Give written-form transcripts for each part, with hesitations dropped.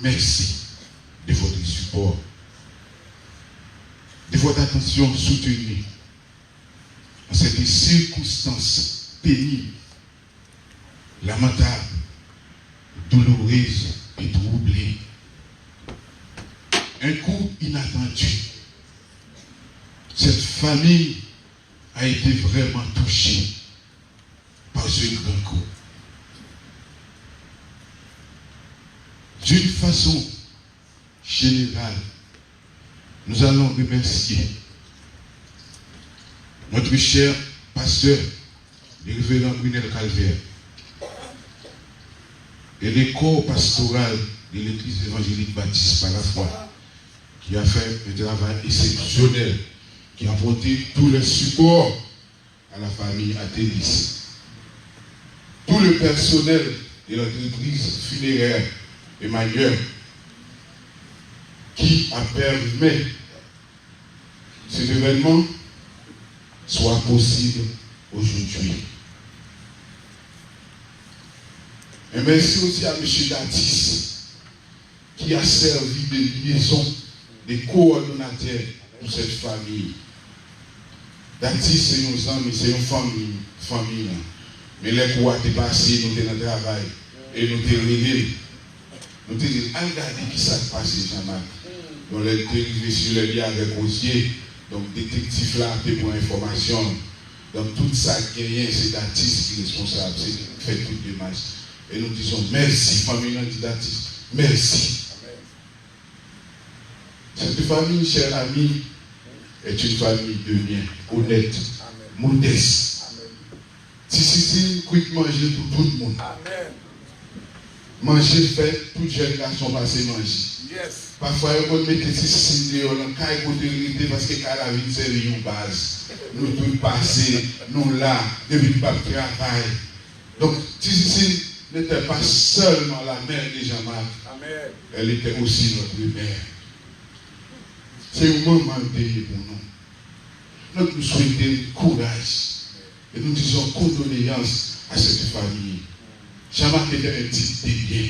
merci de votre support, de votre attention soutenue en cette circonstance pénible, lamentable, douloureuse et troublée. Un coup inattendu. Cette famille a été vraiment touchée par ce grand coup. D'une façon générale, nous allons remercier notre cher pasteur, le révérend Brunel Calvaire, et les corps pastoral de l'église évangélique baptiste par la foi, qui a fait un travail exceptionnel, qui a apporté tout le support à la famille Athélis. Tout le personnel de l'entreprise funéraire Emmanuel, qui a permis cet événement soit possible aujourd'hui. Et merci aussi à M. Datis, qui a servi de liaison, de coordonnateur pour cette famille. Datis, c'est nos amis, c'est une famille. Mais les coups étaient passés, nous étions dans le travail, et nous étions réglés. Nous étions dit, regardez qui ça passe, Jean-Marc. Donc, les arrivés sur le lien avec Osier, donc, détective là, pour information. Donc, tout ça qui est c'est Datis qui est responsable, c'est fait toute démarche. Et nous disons merci, famille Datis, merci. Cette famille, chers amis, est une famille de bien, honnête, modeste. Si, quitte manger pour tout le monde. Manger fait, tout jeune garçon passe manger. Parfois, il faut mettre des signes dans le cas de parce que la vie, c'est une base. Nous tous passer, nous là, depuis pas de travail. Donc, si n'était pas seulement la mère de Jean-Marc, elle était aussi notre mère. C'est un moment de pour nous. Nous souhaitons courage et nous disons condoléances à cette famille. Jean-Marc était un type de bien.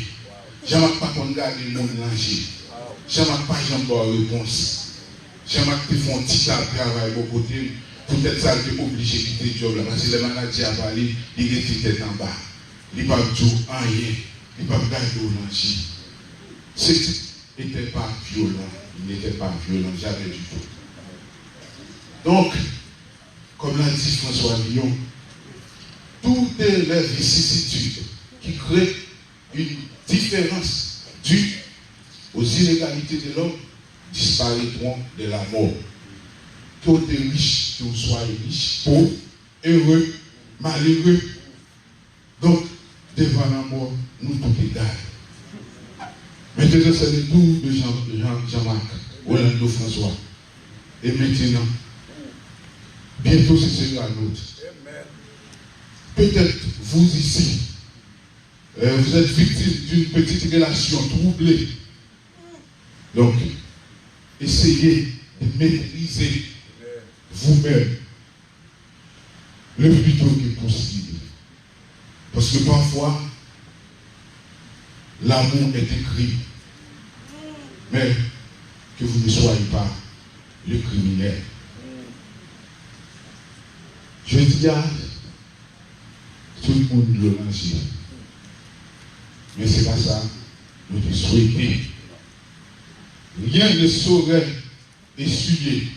Jean-Marc pas qu'on garde le monde langer. Jean-Marc pas Jean-Marc réponse. Jean-Marc te font un petit travail au côté. Peut-être ça il est obligé de quitter le job là parce que les maladies à parler, il est tête en bas. Il ne peut pas dire rien. Il ne peut pas garder au langer. Ce type n'était pas violent. Il n'était pas violent, jamais du tout. Donc, comme l'a dit François Villon, toutes les vicissitudes qui créent une différence due aux inégalités de l'homme disparaîtront de la mort. Que vous soyez riche, que vous soyez riche, pauvre, heureux, malheureux. Donc, devant la mort, nous tous égales. Maintenant, c'est le tour de Jean-Marc, Orlando François. Et maintenant, bientôt ce sera l'autre. Peut-être vous ici, vous êtes victime d'une petite relation troublée. Donc, essayez de maîtriser vous-même le plus tôt que possible. Parce que parfois, l'amour est écrit, mais que vous ne soyez pas le criminel. Je dis à tout le monde le manger. Mais c'est pas ça, nous te souhaitons. Rien ne saurait essuyer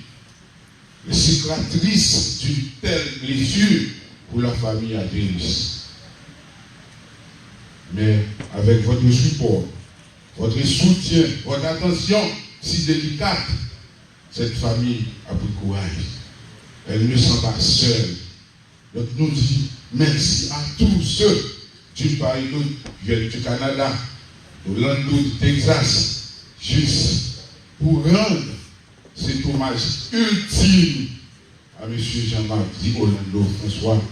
les cicatrices d'une telle blessure pour la famille Athélis. Mais avec votre support, votre soutien, votre attention si délicate, cette famille a pris courage. Elle ne se sent pas seule. Donc nous disons merci à tous ceux d'une part et d'autre qui viennent du Canada, d'Orlando, du Texas, juste pour rendre cet hommage ultime à M. Jean-Marc dit Orlando François.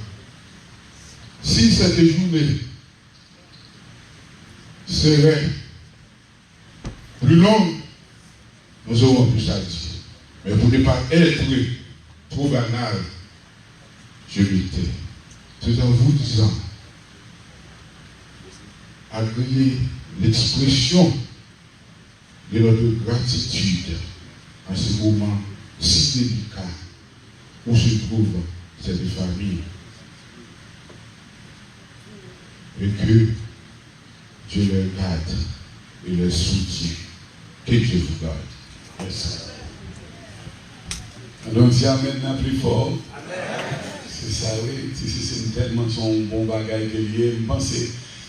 Si cette journée serait plus longue, nous aurons plus à dire. Mais pour ne pas être trop banal, je m'étais. C'est en vous disant, agréez l'expression de notre gratitude à ce moment si délicat où se trouve cette famille. Et que Dieu leur garde et leur soutient. Que Dieu vous garde. Merci. Donc, si maintenant plus fort, c'est ça, oui. C'est tellement son bon bagage que lié. Je pense que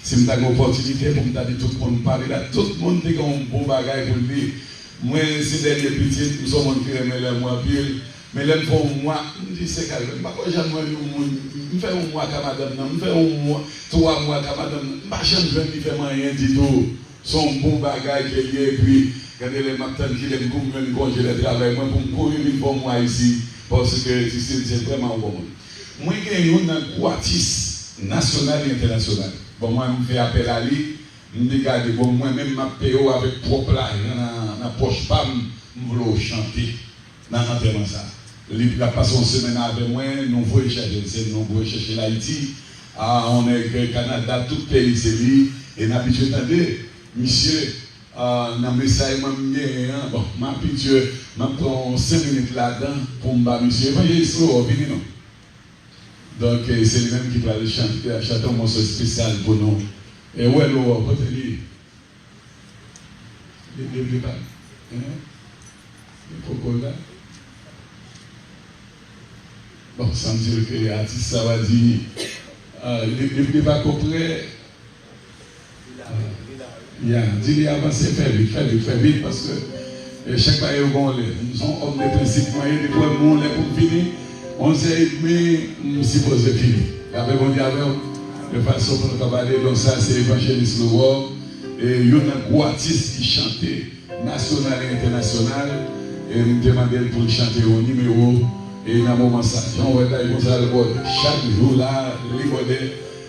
c'est une opportunité pour me dire tout le monde parler là. Tout le monde a un bon bagage pour lui. Moi, c'est des petits, nous sommes qui aiment les mois pile. Mais là, pour moi, je me dis, c'est calme. Je ne sais pas, je fais un mois comme madame, je fais un mois, 3 mois comme madame. Je ne vais pas faire rien du tout. Son bon bagage qui est puis. Regardez les matins qui aiment beaucoup congé de travail, moi pour me courir pour moi ici, parce que c'est vraiment bon. Moi, j'ai un artiste national et international. Bon, moi, je fais appel à lui, je me dis, bon, moi-même, je paye avec propre là, dans la poche, pas, je veux chanter dans l'enterrement ça. Il a passé une semaine avec moi, nous voulons chercher l'Haïti, on est au Canada, tout pays, c'est lui, et nous avons habitué à monsieur. Dans le message, bon, ma picture, je prends 5 minutes là-dedans pour me battre, monsieur. Évangéliste, venez non. Donc, c'est lui-même qui va chanter un morceau spécial pour nous. Et où est l'eau? Côté lui. Les pas. Le coco là. Bon, ça me dit que l'artiste, ça va dire. Les pas prêt. Dis-lui avancer, fais vite, parce que chaque fois, nous sommes hommes de principe, des fois, nous, pour finir, on sait, mais nous supposons finir. Après, on dit avec de façon pour nous parler, donc ça, c'est l'évangéliste Lourdes, et il y a un gros artiste qui chantait, national et international, et nous demandons pour chanter au numéro, et dans un moment, ça, chaque jour là,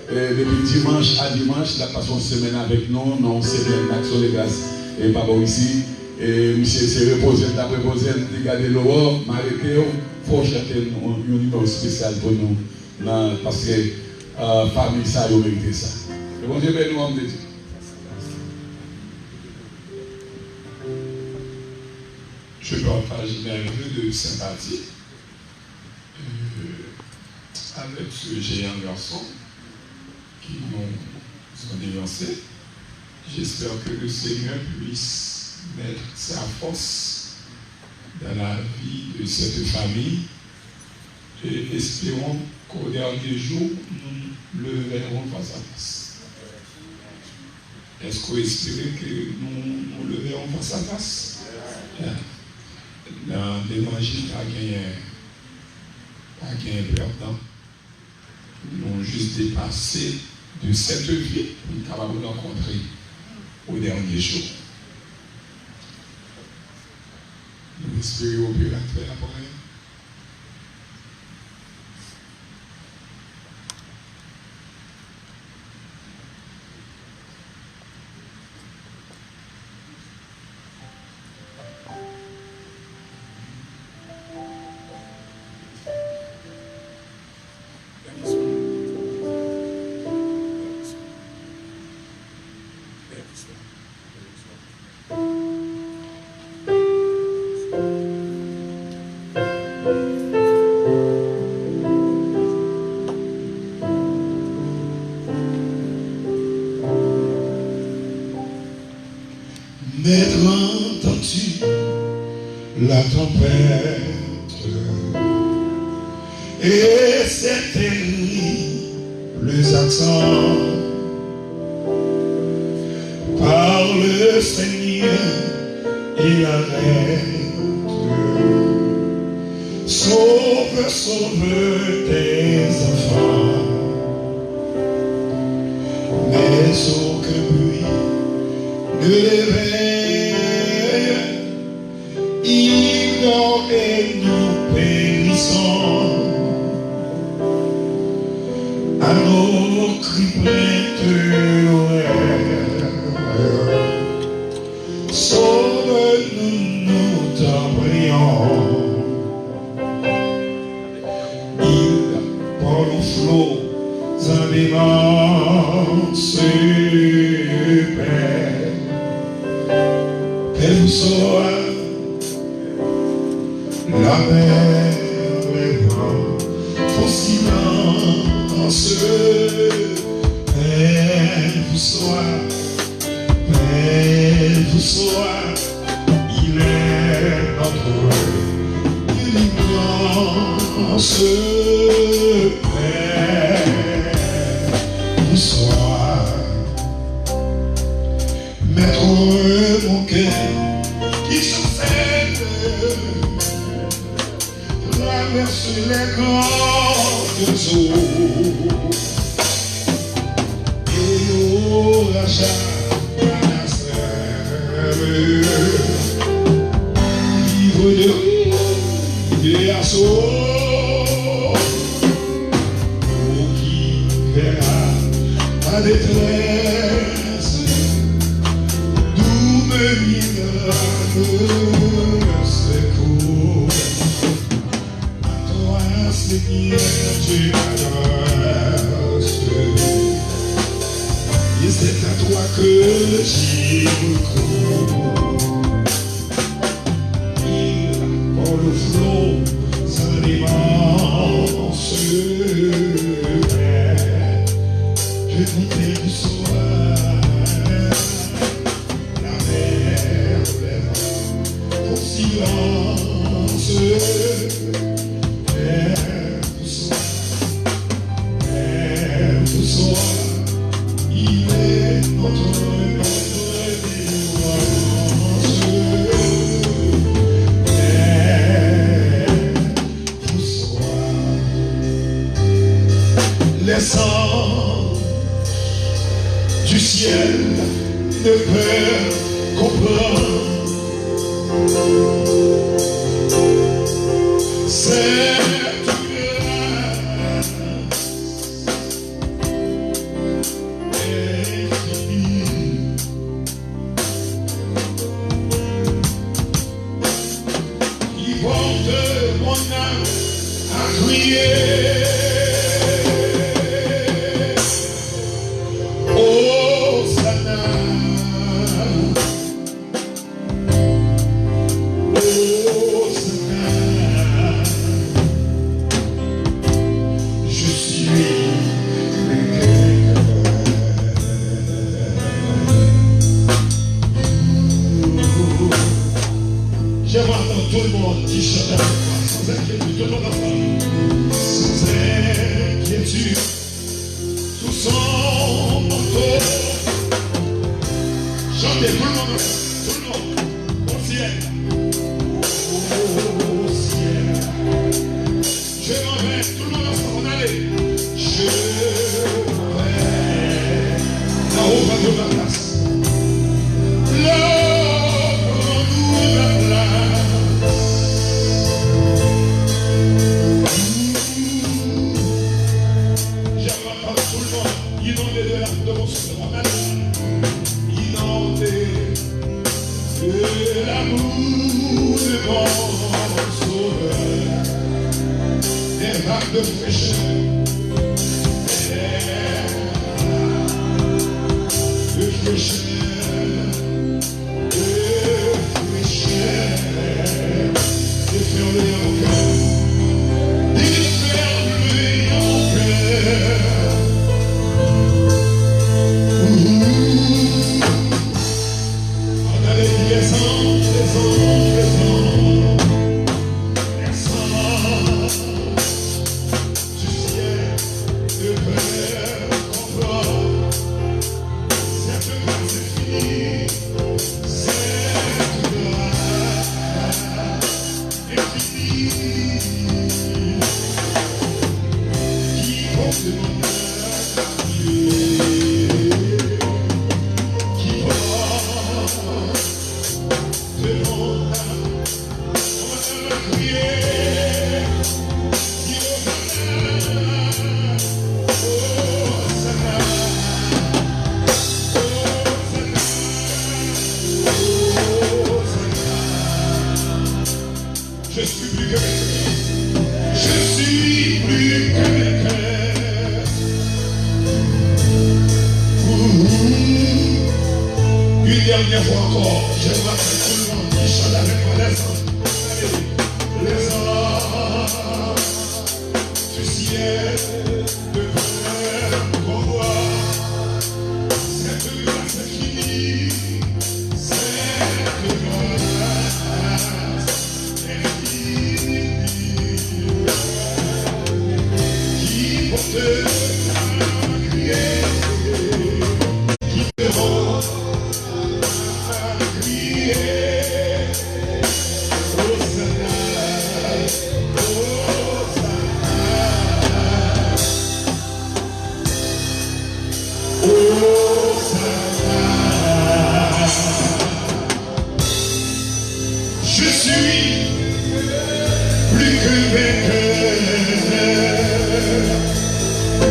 depuis dimanche à dimanche, la passons semaine avec nous, non, c'est bien l'action de grâce et pas bon ici. Et monsieur s'est reposé, d'après reposé, regardez l'eau, m'arrêter, il faut chanter un numéro spécial pour nous, parce que famille, ça a mérité ça. Et bon Dieu, nous, homme de Dieu. Je partage un peu de sympathie avec ce géant garçon qui nous ont dénoncé. J'espère que le Seigneur puisse mettre sa force dans la vie de cette famille et espérons qu'au dernier jour, nous le verrons face à face. Est-ce que vous espérez que nous le verrons face à face? Dans l'évangile, pas gagné perdant. Nous avons juste dépassé de cette vie pour nous capables de rencontrer au dernier jour. Nous espérons opérateur après. Maître, entends-tu la tempête et ses terribles accents? Parle, Seigneur, il arrête. Sauve, sauve tes enfants. Mais aucun bruit ne les réveille. Ils dorment et nous périssons. À nos cris plaintes l'oreille. Sauve-nous, nous t'en prions. Il porte aux flots un immense Père elle vous saura. La mer, les vents, font silence. Elle vous saura. Elle vous saura. Il est notre délivrance. Elle vous saura. Mettre mon cœur qui chancelle, traverse les grandes eaux et au rachat de la sève, livre de des assauts, pour qui verra ma détresse, d'où me viendra le secours. Seigneur, tu m'adresses, et c'est à toi que j'y recours. Il pour le flot sans l'immense mer, je comptais du soir, la mer, les vents, ton silence. Il est notre délivrance. Vous soir, les sangs du ciel ne peuvent comprendre. Tout le monde qui chante avec moi, sans inquiétude, tout le monde ensemble. Sans inquiétude, sous son manteau. Chantez tout le monde au ciel. Au ciel. Je m'en vais, tout le monde ensemble, allez. Je m'en vais, là-haut, va de ma place. L'amour de mon sauveur, des vagues de fraîcheur, de fraîcheur, déferler en cœur, déferler en cœur. On a les liaisons. Je suis plus que Une dernière fois encore, j'aimerais que tout le monde qui chante avec moi les anges. Les anges du ciel de bonheur qu'on voit. Cette grâce infinie, cette grâce infinie qui porte à crier, qui te rend à crier. Hosanna, je suis plus que vainqueur.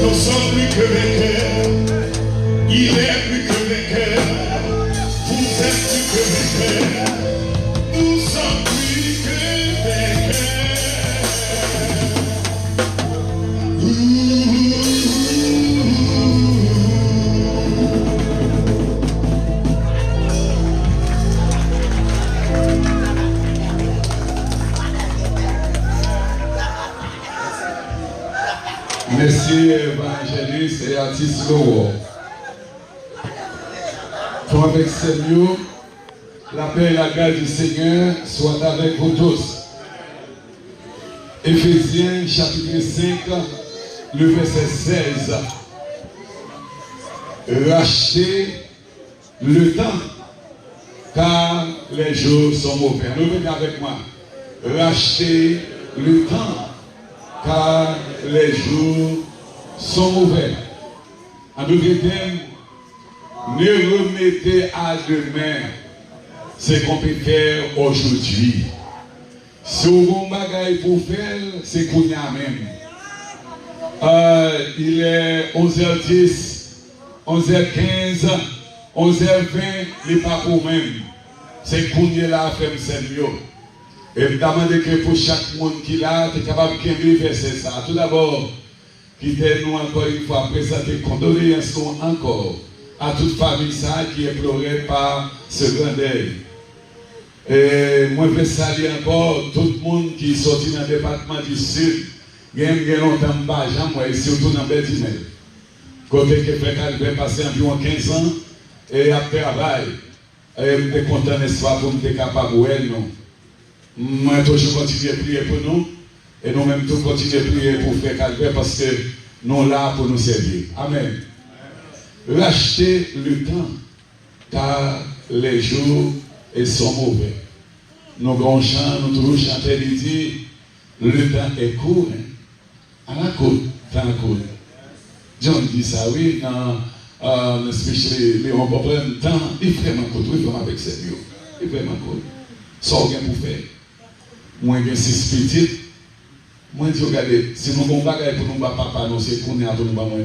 Nous sommes plus que vainqueurs. Il est plus que vainqueur. Vous êtes plus que vainqueurs. Nous sommes plus que Merci évangéliste et artiste Lowo. Pour avec Seigneur, la paix et la grâce du Seigneur soient avec vous tous. Éphésiens chapitre 5, le verset 16. Rachetez le temps, car les jours sont mauvais. Revenez avec moi. Rachetez le temps, car les jours sont mauvais. En d'autres termes, ne remettez à demain ce qu'on peut faire aujourd'hui. Si vous avez des pour faire, c'est qu'on y a même. Il est 11h10, 11h15, 11h20, il n'est pas pour même. C'est qu'on y est là à faire mieux. Et je demande que pour chaque monde qui l'a, tu es capable de verser ça. Tout d'abord, quittez-nous encore une fois, présenter condoléances encore à toute famille ça qui est pleurée par ce grand deuil. Et moi, je veux saluer encore tout le monde qui est sorti dans le département du Sud. Il y a longtemps, et surtout dans Bédimel. Côté que Frère Calvé passé environ 15 ans et après travail. Et je suis content, n'est-ce pas, pour me capable de nous. Moi, toujours continuer à prier pour nous. Et nous-mêmes, tous continuer à prier pour Frère Calvé parce que nous sommes là pour nous servir. Amen. Rachetez le temps, car les jours sont mauvais. Nos grands chants, nous toujours chanter et dire, le temps est court. À la côte, dans la côte. John dit ça, oui, dans l'esprit de Léon Bobrem, le temps est vraiment court, oui, vraiment avec sérieux. Il est vraiment court. Ça, on vient pour faire. Moi, j'ai 6 petites. Moi, je dis, regardez, si nous avons pas pour nous, papa, nous, c'est qu'on est à nous, pas moins.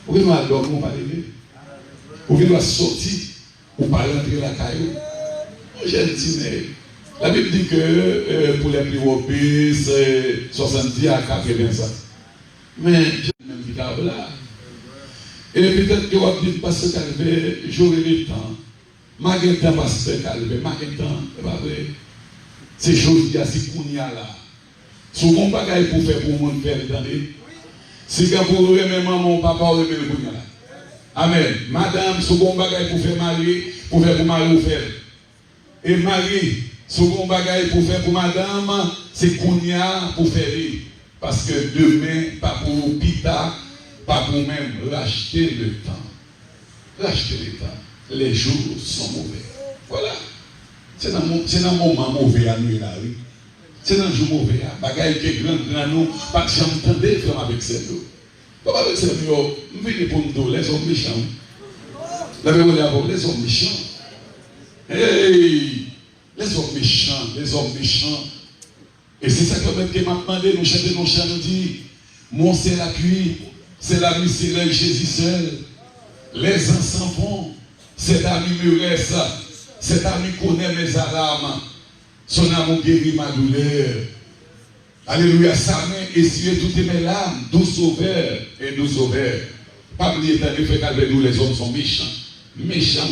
Ou bien nous allons dormir, pas lever. Ou bien nous allons sortir, ou pas rentrer la caillou. J'ai dit, mais la Bible dit que pour les plus hauts pays, c'est 70 à 80 ça. Mais j'ai même dit là. Et peut-être que vous avez dit, parce que Calvé, j'aurai le temps. Malgré le temps, parce que Calvé, malgré le temps, c'est pas vrai. Ces choses, il y a ces qu'on y a là. Si vous n'avez pas pour faire pour le monde faire, attendez. Si vous avez même maman, papa, vous avez le qu'on là. Amen. Madame, si vous n'avez pas pour faire mari, pour faire pour mari, vous faire. Et Marie, si vous avez pour faire pour madame, c'est qu'on y a pour faire. Parce que demain, pas pour Pita, pas pour même racheter le temps. Racheter le temps. Les jours sont mauvais. Voilà. C'est dans un moment mauvais à nous là, oui. C'est dans un jour mauvais. Bagaille qui est grand nous, pas que j'entendais faire avec cette eau. Pas avec cette eau, nous venons pour nous, les hommes méchants. La vérité, les hommes méchants. Hey! Les hommes méchants. Et c'est ça que m'a demandé, nous chanter nos chants, nous dit, mon c'est la cuit, c'est la miséricorde Jésus seul. Les ans s'en vont, cet ami me reste, cet ami connaît mes alarmes, son amour guérit ma douleur. Alléluia, sa main essuie toutes mes larmes, doux sauveur et doux sauveur. Pas oublier, t'as fait qu'avec nous les hommes sont méchants. Méchants.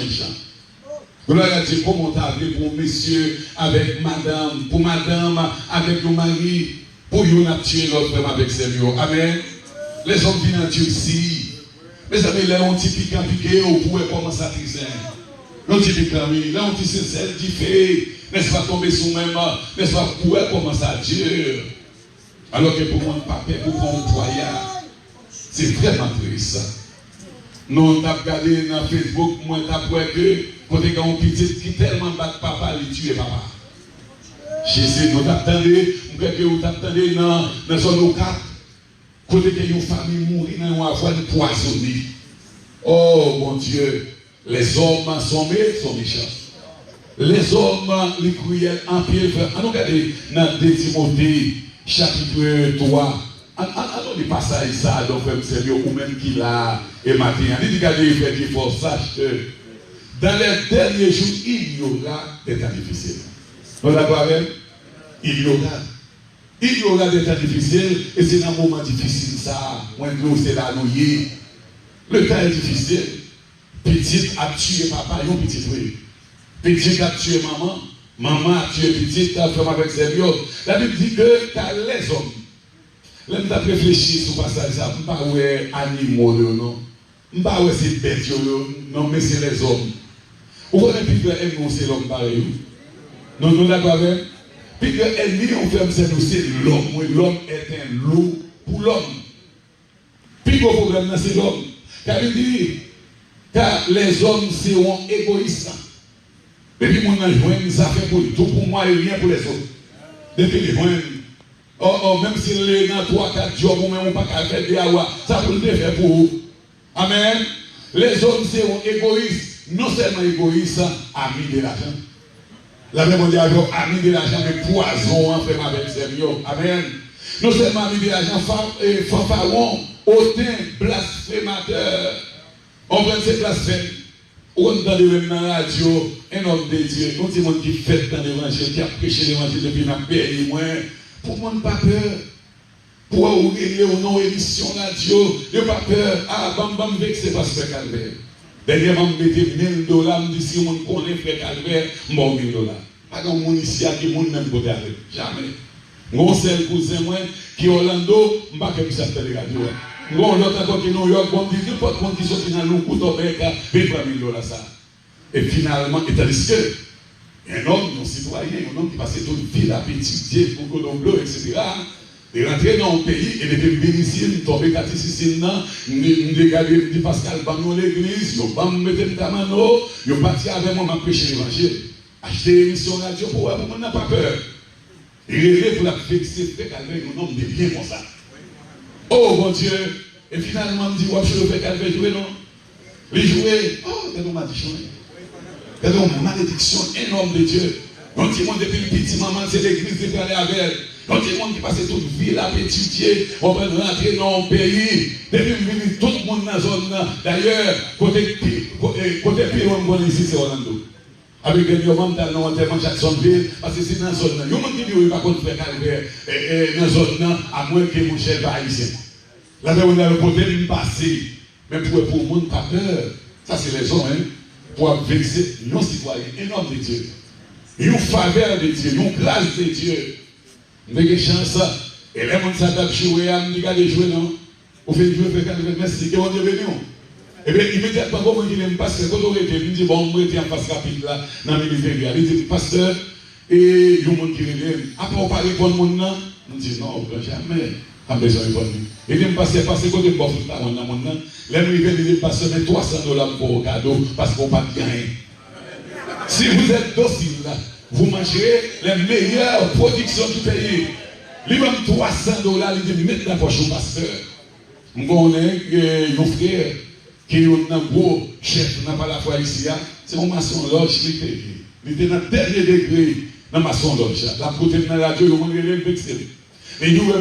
Gloire à Dieu, comment t'as appelé pour messieurs avec madame, pour madame avec le mari, pour yon a tué l'autre femme avec sérieux. Amen. Les hommes viennent en Turquie. Mes amis, là, on t'y piqué, on pourrait commencer à triser. On t'y piqué, là, on t'y celle qui fait, n'est-ce pas tomber sous même, n'est-ce pas, pourrait commencer à Dieu. Alors que pour moi, papa, pour mon employeur, c'est vraiment triste. Nous, on a regardé dans Facebook, moi, on a que, quand on a un petit qui tellement bat papa, il tue papa. Jésus, nous t'attendez, nous t'attendez dans zone 4. Quand une famille mourit dans une avoine poisonnée. Oh mon Dieu, les hommes sont méchants. Les hommes, les cruels, en pied. On regarde dans 2 Timothée, chapitre 3. On ne passe pas ça, donc, ou même qu'il a et matin. On dit qu'il faut sache que dans les derniers jours, il y aura des temps difficiles. Vous êtes d'accord avec? Il y aura des temps difficiles, et c'est dans un moment difficile ça, moi c'est la nouille. Le temps est difficile. Petit a tué papa, et un petit frère. Petit a tué maman, maman a tué petit, a fait avec ses vieux. La Bible dit que les hommes, là nous avons réfléchi sur le passage, ça, je ne sais pas où est animaux, non. Je ne sais pas où c'est bête, non, mais c'est les hommes. Vous connaissez que l'ennemi, c'est l'homme pareil. Non, nous d'accord avec? Puis que l'ennemi, on fait c'est l'homme. L'homme est un loup pour l'homme. Puis le problème, c'est l'homme. Car il dit, car les hommes seront égoïstes. Et puis, mon joint, ça fait pour tout pour moi et rien pour les autres. Depuis les joints, même si les gens 3-4 jours, ou même pas qu'à faire des awa, ça peut le faire pour vous. Amen. Les hommes seront égoïstes. Non seulement égoïstes, amis de l'argent. La même dit amis de l'argent, mais poison en fait avec sérieux. Amen. Non seulement amis de l'argent, fanfaron, hautain, blasphémateur. On prend ces blasphèmes. On entend même dans la radio, un homme de Dieu, un petit monde qui fait dans l'évangile, qui a prêché l'évangile depuis ma pays, moi, pour moi, pas peur. Pour ouvrir au nom émission radio, il n'y a pas peur. Ah, bam, vexé parce que Calvaire. Dernièrement, je mettais $1000, je dis si on connaît Frère Calvaire, je mets $1000. Pas de monde ici qui monde même côté avec. Jamais. Mon seul cousin moi qui est Orlando, je ne sais pas que ça fait les radios. Mon autre encore qui est New York, bon, dit n'importe quoi qui sont dans le coup d'Obek, $20 000 ça. Et finalement, c'est-à-dire que un homme, un citoyen, un homme qui passait toute une vie à étudier pour Cordon Bleu, etc. De rentrer dans un pays et de bénéficier, de tomber à Tississine, de dégager de Pascal Bamon l'église, de mettre un tamano, de partir avec moi, de prêcher l'évangile. Acheter une émission radio pour moi, on n'a pas peur. Et rêver pour la fixer, fait calmer un homme de bien comme ça. Oh mon Dieu! Et finalement, on dit, ouais, je le fais calmer jouer, non? Les jouer, oh, c'est une malédiction. C'est une malédiction énorme de Dieu. Quand il monte depuis le petit maman, c'est l'église qui parlait avec elle. Quand il y a des gens qui passent toute vie à étudier, on va rentrer dans un pays. Depuis tout le monde dans la zone. D'ailleurs, côté plus loin ici, c'est Orlando. Avec les gens qui ont tellement Jacksonville, parce que c'est dans la zone. Il y a des gens qui disent qu'il va faire Calvaire dans la zone, à moins que mon chef va ici. Là, on a le côté de passer. Mais pour le monde, pas peur. Ça, c'est les hommes, pour vexer nos citoyens, énorme de Dieu. Une faveur de Dieu, une grâce de Dieu. Vous avez chance, et les gens qui s'attendent jouer, ils ne jouer, non? Vous faites jouer, merci, et on est venu. Et bien, immédiatement, comment il aime pasteur, quand on était, il dit, bon, on était en face rapide là, dans le ministère, il dit, pasteur, et il y a un monde qui revient. Après, on parle pour le monde, non? On dit, non, jamais, on a besoin de répondre. Et bien, pasteur, côté de bof, là, on a mon nom. Les gens qui disent, pasteur, mais $300 pour le cadeau, parce qu'on n'a pas de gain. Si vous êtes docile là, vous mangerez les meilleures productions du pays. Les même $300, ils disent, mettez la poche au pasteur. On a nos frères qui ont un gros chef, n'a pas la foi ici, c'est un maçon loge qui était. Il était dans le dernier degré dans maçon loge. La côté de la radio, on est vexé. Et nous,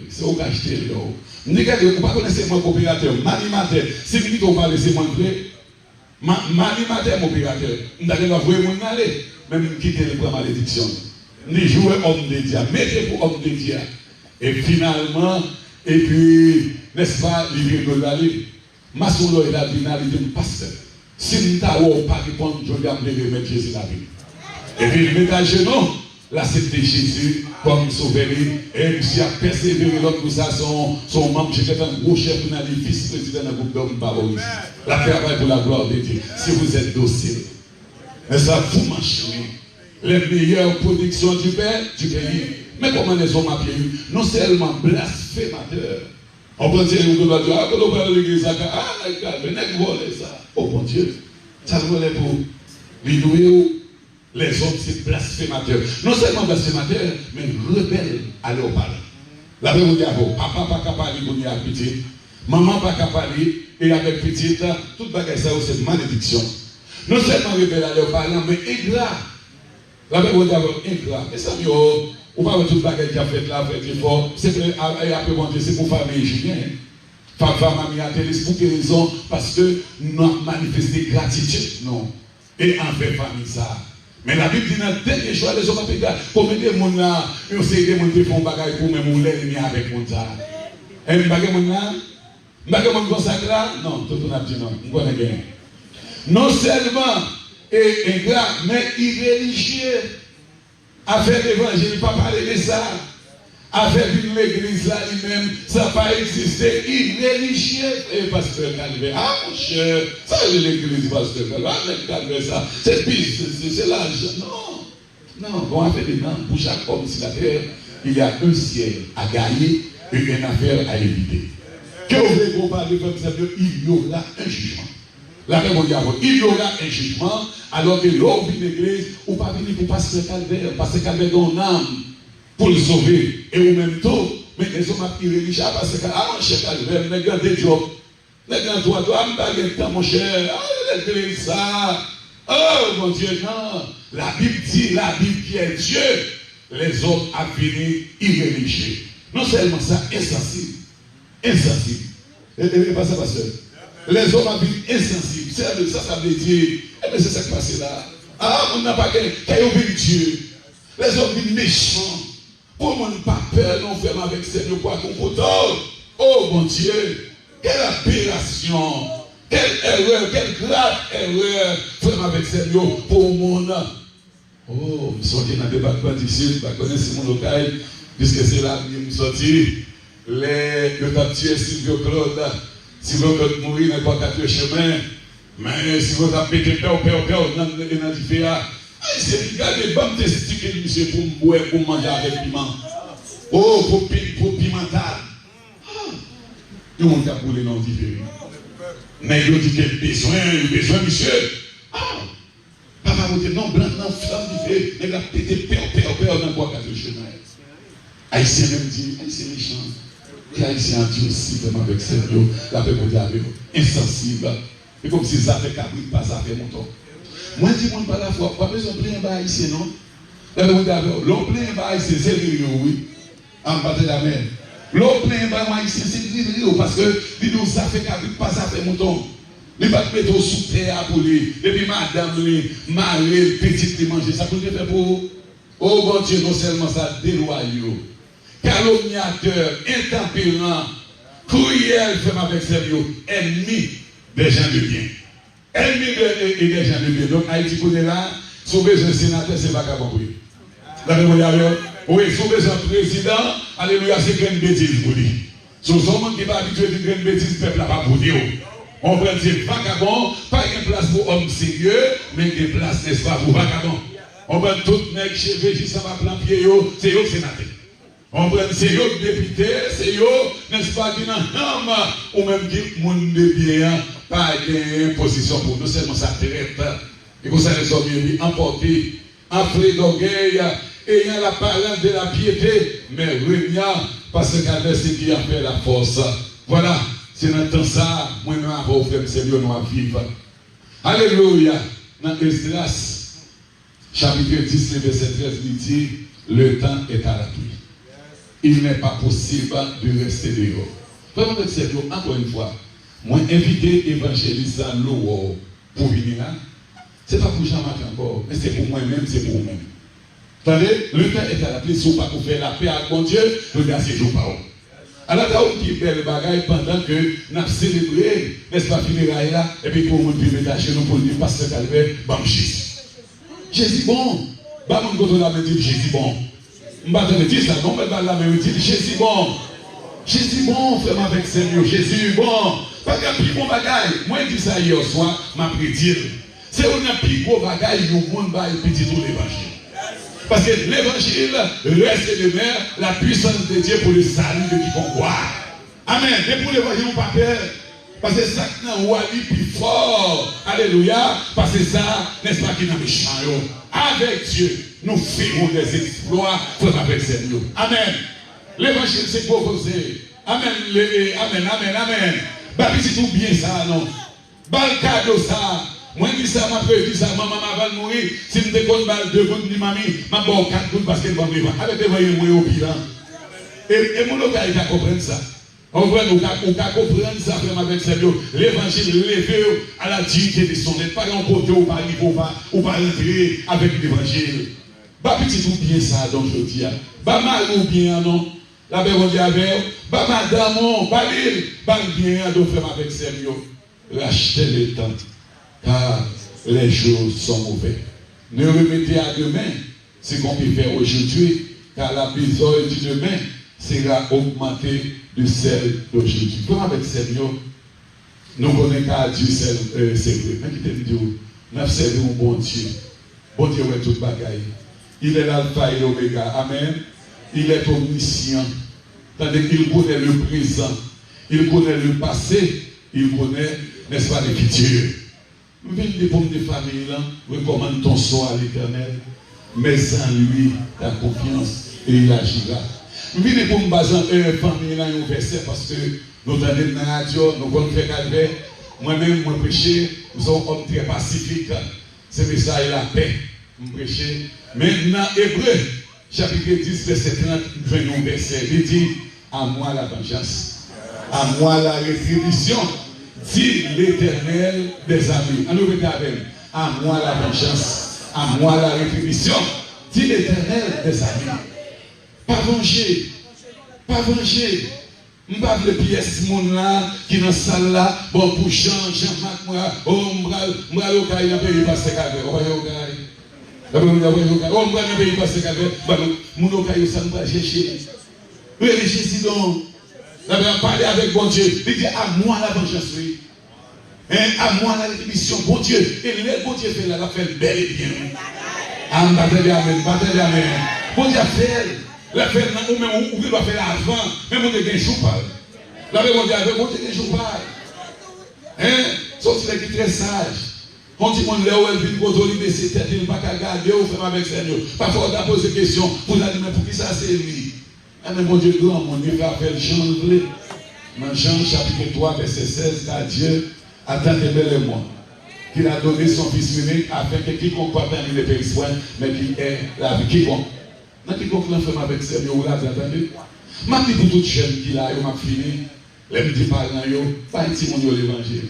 c'est au cacheté. Vous ne connaissez pas mon coopérateur, m'animateur. Si vous dites qu'on va laisser mon frère, m'animateur, mon opérateur. Nous allons voir mon aller, même quitter le point malédiction. Nous jouons homme de Dieu, mettez pour homme de Dieu. Et finalement, et puis, n'est-ce pas, il vient de l'aller. Maçon, il a dit, il est pasteur. Si nous n'avons pas répondu, je vais remettre Jésus la vie. Et puis, il met à genoux, l'accepter Jésus comme sauveur. Et si a persévéré l'autre pour ça, son membre, j'étais un gros chef, on a dit vice-président d'un groupe d'hommes favorisés. La travail pour la gloire de Dieu. Si vous êtes docile, mais ça vous marchez. Les meilleures productions du pays. Mais comment les hommes appellent? Non seulement blasphémateurs. On peut dire, on va dire, ah, on va l'église, ah, venez voler ça. Oh mon Dieu, ça volait pour les hommes, c'est blasphémateurs. Non seulement blasphémateurs, mais rebelles à leur parler. La Bible vous dit, papa pas capable de venir à petit, maman pas capable, et avec petit, toute bagaille ça, c'est malédiction. Non seulement rebelles à leur parler, mais ingrat. La Bible vous dit, ingrat. Et ça, on va voir toute bagaille qui a fait là, fait fort. C'est pour famille Julien. Papa, maman, c'est pour quelle raison? Parce que nous avons manifesté gratitude, non. Et en fait, famille, ça. Mais la Bible dit dans tel choix, les hommes ont combien de gens là, ils ont essayé de monter pour un bagage pour même l'ennemi avec mon ça. Et un bagage là, un bagage consacré là, non, tout le monde a dit non, on connaît bien. Non seulement ingrat, mais irréligieux. Affaire l'évangile, pas parler de ça. Affaire d'une église là, lui-même, ça n'a pas existé. Irréligieux. Et pasteur Calvé, ah mon cher, ça c'est l'église, pasteur Calvé, ça. C'est l'argent. Non, on a fait des noms pour chaque homme sur la terre. Il y a un ciel à gagner et une affaire à éviter. Que vous voulez qu'on parle de comme il y aura un jugement. La Bible dit il y aura un jugement, alors que l'homme de l'église, ou pas venir pour passer Calvaire, parce que Calvaire donne âme pour le sauver. Et au même temps, mais les hommes ont irréligieux, parce que, ah mon cher Calvaire, les gars des jobs, les gars toi, mon cher, ah l'église ça, oh mon Dieu, non. La Bible dit, la Bible qui est Dieu, les hommes ont fini irréligieux. Non seulement ça, insensible. Et pas ça, pasteur. Les hommes ont fini insensibles. Ça veut dire, eh bien c'est ça qui passe là. Ah, on n'a pas qu'à obéir Dieu. Les hommes sont méchants. Pour moi, pas peur, non ferme avec Seigneur quoi qu'on peut. Oh mon Dieu, quelle aberration, quelle erreur, quelle grave erreur, ferme avec Seigneur pour le monde. Oh, je suis dans le département d'ici, je connais mon local, puisque c'est là que je suis sorti. Le tapetier Sylvio Claude, Sylvio Claude mourir n'a pas quatre chemins, mais si vous avez pété peur, dans le différent. C'est regarder bon testiculer monsieur pour boire pour manger avec piment. Oh pour pimental. Tout le monde a boulé dans différent. Mais il dit quel besoin monsieur. Papa vous dit non blanc non flamme différent. Il a pété peur dans bois quatre chemins. Haïtien même dit c'est méchant. Et Haïtien dit aussi vraiment avec Seigneur la paix pour avec insensible. Et comme si ça fait cabri pas ça fait mon temps. Moi, je dis, moi, pas la foi, pas besoin de plein bail ici, non? L'on plein bail, c'est le oui. En bas de la mer. L'on plein bail ici, c'est le parce que, dis-nous, ça fait qu'à pas ça fait mouton. Les pas de mettre sous terre pour lui. Et puis, madame, les marées, petites, les manger, ça peut le faire pour. Oh, bon Dieu, non seulement ça, déloyaux, calomniateur, intempérant, cruel, fait avec sérieux, ennemi des gens de bien. Ennemi et des gens de bien. Donc, Haïti connaît là, sauver un sénateur, c'est vagabond pour lui. Oui, sauver un président, alléluia, c'est une bêtise pour lui. Sur son monde qui n'est pas habitué à dire une bêtise, le peuple n'a pas pour dire. On peut dire vagabond, pas une place pour homme sérieux, mais une place, n'est-ce pas, pour vagabond. On peut tout nègre cheveux, juste à plan pied, c'est eux sénateur. On prend c'est eux député, c'est eux, n'est-ce pas, qui n'ont ou même qui monde de bien, pas de position pour nous, seulement ça traite. Et pour ça, les hommes viennent emporter, enflés d'orgueil, ayant l'apparence de la piété, mais régnant, parce qu'avec ce qui a fait la force. Voilà, c'est dans le temps ça, moi, nous avons fait Seigneur, nous avons vivre. Alléluia. Dans Esdras, chapitre 10, verset 13, il dit, le temps est à la pluie. Il n'est pas possible de rester dehors. Vraiment, Seigneur, encore une fois, moi, inviter évangéliste à l'eau pour venir là, ce n'est pas pour Jean-Marc encore, mais c'est pour moi-même, c'est pour vous-même. Attendez, le temps est à la pluie, si vous ne pouvez pas faire la paix avec mon Dieu, regardez ces jours par où. Alors, là, on dit belle bagaille pendant que nous avons célébré, n'est-ce pas, funérailles là, et puis pour nous mettre chez nous pour dire, Pasteur Calvert, bam Jésus. Jésus bon. Bah, mon côté la dit Jésus bon. Je ne vais pas dire ça, non, mais la même dit Jésus bon. Jésus bon, frère, avec Seigneur. Jésus bon. Pas qu'un plus bon bagaille. Moi, je dis ça hier soir, m'a prédire. C'est un plus gros bagaille, le monde va petit tout l'évangile. Parce que l'évangile reste demain la puissance de Dieu pour le salut de quiconque croit. Amen. Et pour l'évangile, on pas peur. Parce que ça, c'est un plus fort. Alléluia. Parce que ça, n'est-ce pas, qui n'a méchant. Avec Dieu, nous ferons des exploits pour avec Seigneur. Amen. L'évangile, c'est proposé. Amen. Amen. Amen. Amen. Bah, c'est tout bien ça, non? Bah, le cadeau, ça. Moi, je dis ça, ma frère, je dis ça, maman va mourir. Si je me déconne, 2 gouttes, ni mamie, je vais 4 gouttes parce qu'elle va mourir. Avec des voyants, au bilan. Et mon local, il va comprendre ça. On va comprendre ça, frère, avec Seigneur. L'évangile, levé à la dignité de son être. Pas en côté, ou pas rentrer avec l'évangile. Bah, petit tout bien ça, donc je dis. Bah, mal ou bien, non? La belle, on dit avec. Bah, madame, bah, l'île. Bah, bien, donc, frère, avec Seigneur. Rachetez le temps. Car les jours sont mauvais. Ne remettez à demain ce qu'on peut faire aujourd'hui, car la besogne du demain sera augmentée de celle d'aujourd'hui. Comme avec Seigneur, nous connaissons qu'à Dieu c'est vrai. Mais qui t'aime Dieu, nous avons servi un bon Dieu. Bon Dieu est tout bagaille. Il est l'alpha et l'oméga. Amen. Il est omniscient. Tandis qu'il connaît le présent, il connaît le passé, il connaît, n'est-ce pas, le futur. Venez pour des familles là, recommande ton sort à l'Éternel, mais en lui ta confiance et il agira. Venez pour me baser famille là un verset parce que nous avons dans la radio, nous avons fait Calvert. Moi-même, moi prêcher, nous sommes hommes très pacifiques. C'est message la paix. Nous prêcher. Maintenant, Hébreu, chapitre 10, verset 30, nous venons un verset. Il dit, à moi la vengeance, à moi la rétribution. Dit l'Éternel des amis. On nous regarde. À moi la vengeance, à moi la rétribution. Dit l'Éternel des amis. Pas venger. Pas venger. Je ne vais pas le pièce monde là, qui dans la salle là, bon pour Jean-Marc, moi, oh, je vais aller au Caille, dans le pays passer Calvert. On va aller au Caille. Oh, je vais aller dans le pays passer Calvert. Mon au Caille, ça ne va pas chercher. Oui, Jésus donc. Nous avons parlé avec bon Dieu. Il dit à moi la vengeance, oui. À moi la rétribution, bon Dieu. Et le bon Dieu fait là, la fait bel et bien. Amen, amen. Bon Dieu fait. La fait, ou même, ou doit faire avant. Même on est un jour pas. La même on dit avec bon Dieu un jour pas. Sauf qu'il est très sage. Quand il monte là où elle vient contrôler ses têtes, il ne va pas garder ou faire avec Seigneur. Parfois on a posé des questions pour la dire, mais pour qui ça c'est lui? Mais mon Dieu grand, mon Dieu rappelle Jean le dans Jean chapitre 3, verset 16, car Dieu a tant aimé le monde qu'il a donné son Fils unique afin que quiconque pas ne périsse point, mais qu'il ait la vie. Quiconque. Dans quiconque l'enfant avec Seigneur, vous l'avez entendu? Ma vie pour toute jeune qui a, m'a fini. Elle me dit par là, pas un petit monde l'évangile.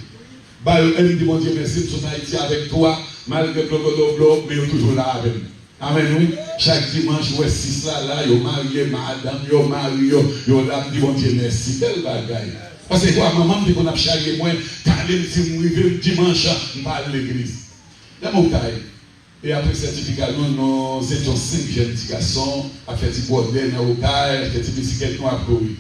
Elle me dit, mon Dieu, merci, nous sommes Haïti avec toi, malgré le bloc, mais nous toujours là avec nous. Amen, oui. Chaque dimanche, ouais, 6 là, yo marié, madame, yo marié, yo dame, dit bon Dieu, merci. Quel bagaille. Parce que quoi, maman me dit qu'on a chargé moi, quand elle me dit dimanche, je parle de l'église. Là, mon taille. Et après certificat, nous étions 5 jeunes garçons, à faire du bordel, à faire du bicyclette, nous avons couru.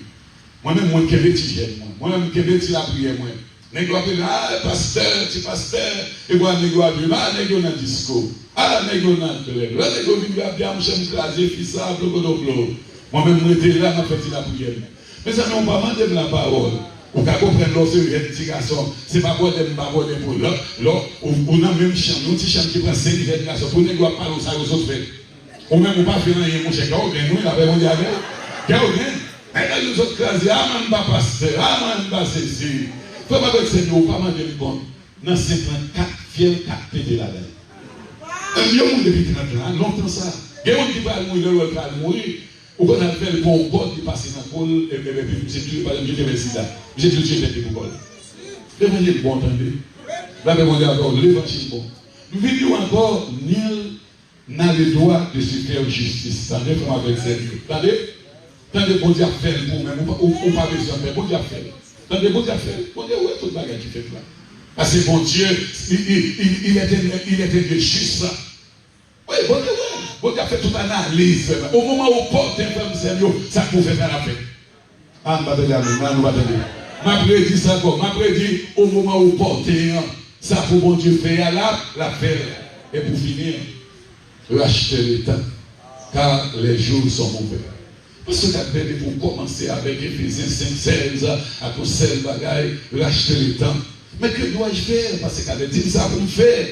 Moi-même, moi, je suis jeune, moi-même, je suis la prière, moi. Nèg yo appelle pasteur, ti pasteur, et moi nèg yo appelle nèg yo nan disco. Nèg yo nan club. Là nèg yo vinn bien m'chem craser fissa bloco. Moi-même moi était là m'a fait la prière. Mais ça non pas demander la parole. On ka comprendre l'autre éducation, c'est pas pour dem pas pour là, on a même chant, nous petit chant qui prend 5 éducation pour nèg yo parler ça aux autres fait. Ou même on pas faire rien mon cher, nous la on dit avec. Gaudin, et nous autres craser, man pas pasteur, man pas ceci. Comme avec Seigneur, pas mal de bon. Dans 54 fiers, 4 pédés là-dedans. Un million depuis 30 ans, longtemps ça. Il y a un qui va mourir, l'autre va mourir. Ou qu'on a fait le bon bord qui passe dans le col, et puis j'ai tué par exemple, j'étais sida. J'ai tué le bon. L'évangile bon, attendez. Là, on dit encore, l'évangile bon. Nous vivons encore, nul n'a le droit de se faire justice. Attendez, comme avec Seigneur. Attendez. Tant de bon Dieu faire pour même, ou pas besoin de faire, bon Dieu faire. Tant de bon Dieu faire, bon Dieu, ouais, tout le bagage qui fait là. Parce que bon Dieu, il était Dieu juste là. Oui, bon Dieu, ouais. Bon Dieu a fait toute analyse. Au moment où porte un frère Seigneur, ça pouvait faire la paix. Ah, nous va donner. Ma prédit ça quoi? Ma prédit au moment où porte ça pour bon Dieu faire la paix. Et pour finir, racheter le temps. Car les jours sont mauvais. Parce que la paix pour commencer avec Éphésiens 5:16, à tout seul bagaille, racheter le temps. Mais que dois-je faire? Parce qu'elle dit ça pour me faire.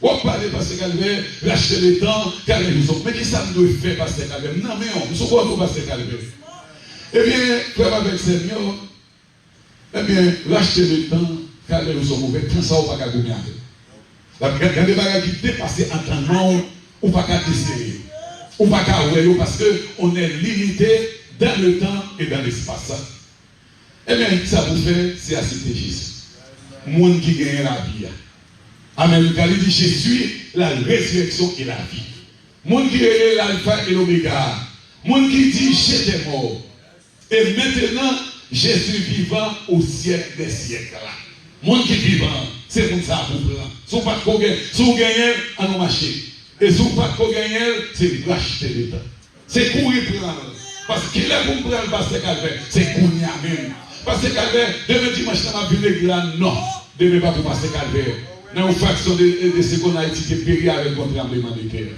On parle parce qu'elle veut racheter le temps, car les jours. Mais qui ça me doit faire parce qu'elle veut? Non, mais on, ce qu'on parce qu'elle veut. Eh bien, frère avec Seigneur, eh bien, racheter le temps, car les jours sont mauvais, prends ça ou pas qu'à gagner avec. Il y a des bagages qui dépassent en temps long, ou pas qu'à décider. Ou pas qu'à oublier, parce qu'on est limité dans le temps et dans l'espace. Eh bien, ça vous fait, c'est à citer Jésus. Monde qui gagne la vie. Amen. Car il dit Jésus, la résurrection et la vie. Monde qui est l'alpha et l'oméga. Monde qui dit j'étais mort. Et maintenant, Jésus vivant au siècle des siècles. Monde qui vivant, c'est pour ça pour prendre. Si vous gagnez, à nos marchés. Et si vous pas gagner, c'est racheter le temps. C'est courir prendre. Parce qu'il est pour prendre parce que Calvaire, c'est courir même. Parce que Calvaire, demain dimanche, dans ma ville l'église, non. Demain pas pour passer Calvaire. Dans une fraction de secondes, Haïti qui périt avec un tremblement de terre.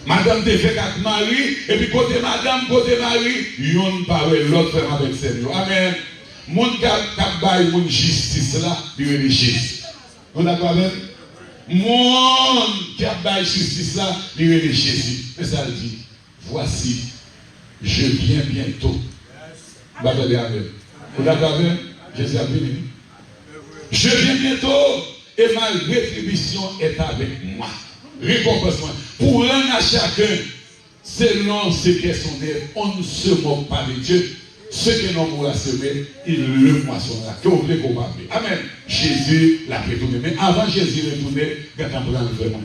Madame te fait avec Marie, et puis côté madame, côté Marie, yon parle l'autre femme avec Seigneur. Amen. Mon cap bail mon justice là, il réfléchit. On a quoi même? Mon cap bail justice là, il réfléchit. Et ça dit, voici, je viens bientôt. Vous d'accord avec? Jésus a venu. Je viens bientôt et ma rétribution est avec moi. Récompensement. Pour rendre à chacun selon ce qu'est son œuvre. On ne se moque pas de Dieu. Ce que l'homme a semé, il le moissonnera. Que vous voulez qu'on parle. Amen. Jésus l'a retourné. Mais avant Jésus retourner, quand on prend vraiment.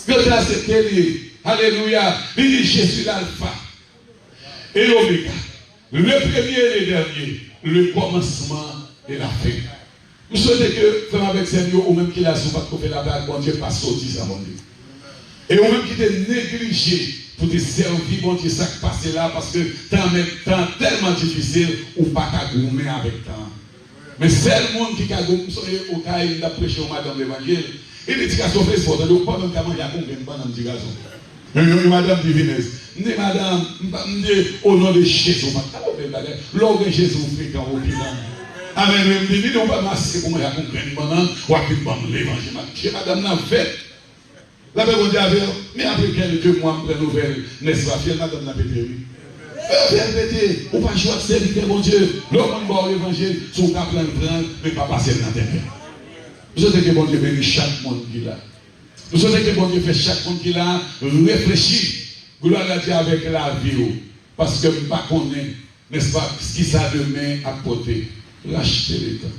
Que là c'était lui. Alléluia. Il dit Jésus l'alpha et l'oméga. Le premier et le dernier. Le commencement et la fin. Vous souhaitez que, frère avec Seigneur, ou même qu'il a souvent fait la bague, bon Dieu, pas sorti ça, mon Dieu. Et ou même qui t'est négligé pour te servir, bon Dieu, ça qui passe là, parce que temps tellement difficile, ou pas qu'à gommer avec temps. Mais seul monde qui a gommé, au cas où il a prêché au madame l'évangile, il dit qu'à son frère, il dit pas même qu'à manger à combien de bonnes petits garçons. Madame Divinez, dit madame, au nom de Jésus, l'ordre de Jésus fréquent au bilan. Amen. Je me dis, on va masser pour moi, il y a comprendre, ou à l'évangile. Chez madame n'a fait. La paix, on dit, mais après quelques mois, après nouvelle, n'est-ce pas, fier, madame n'a pété, oui. On va jouer à servir, mon Dieu. L'homme va l'évangile, son cap plein de prendre, mais pas passer dans la terre. Vous savez que bon Dieu bénit chaque monde qui l'a. Vous savez que bon Dieu fait chaque monde qui l'a réfléchi. Gloire à Dieu avec la vie. Parce que je ne sais pas qu'on est, n'est-ce pas, ce qui ça demain à côté. Racheter le temps.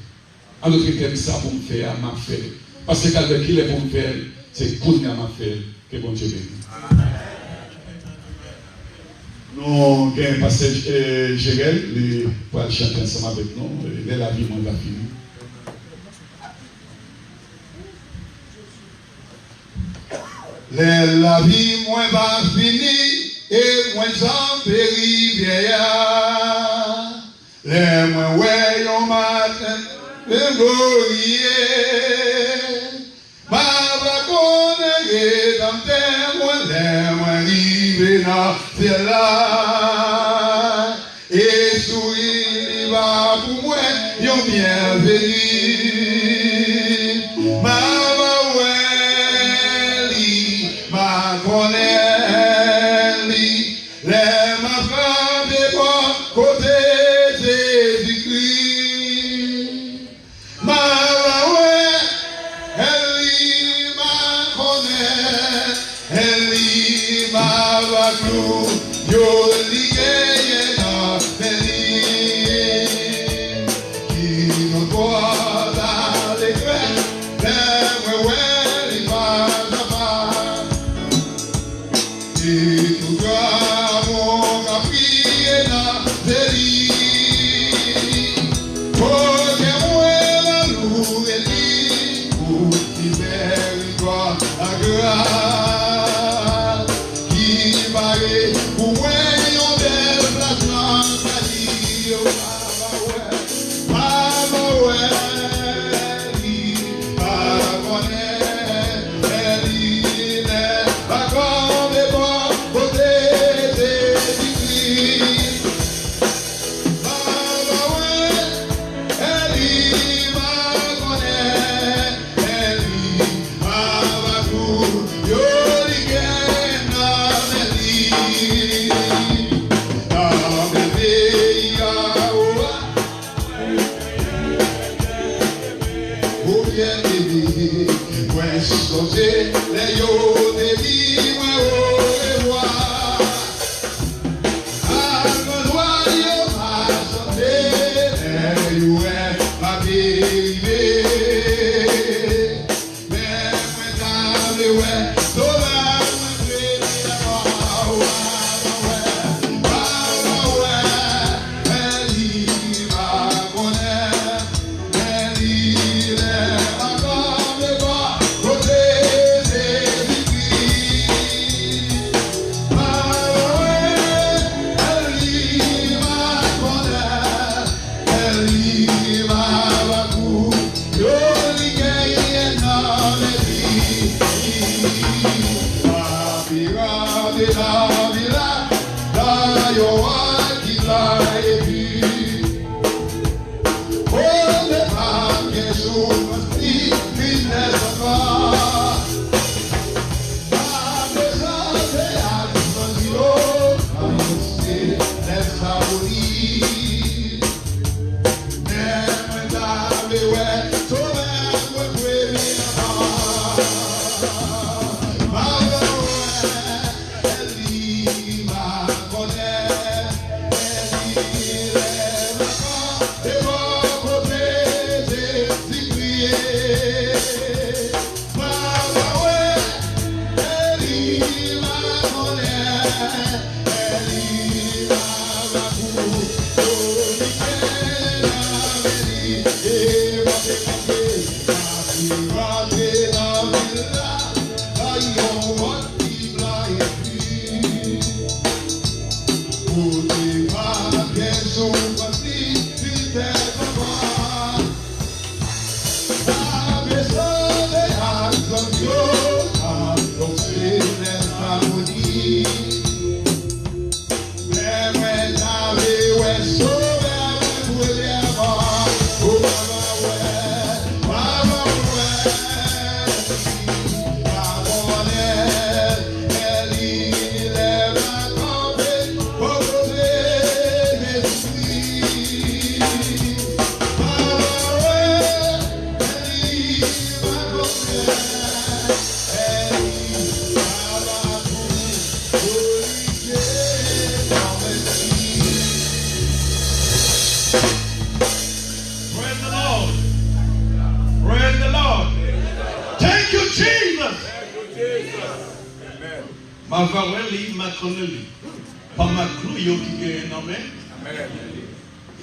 En d'autres termes, ça pour me faire, m'a fait. Parce que quelqu'un qui est pour me faire, c'est qu'on a m'a fait. Que bon Dieu bénisse. Nous avons un passage, Gérel, il va chanter ensemble avec nous. Et la vie, on va finir. La vie, moi, va finir. Et moi, j'en péris vieillard. Les moins ouais au matin, le glorieux. Ma va connaître dans tes mois, les moins arrivés dans c'est là. Et sourire va pour moi, yon bienvenu. Ma va ouais, li, ma connaît li, les ma frappe de bon côté.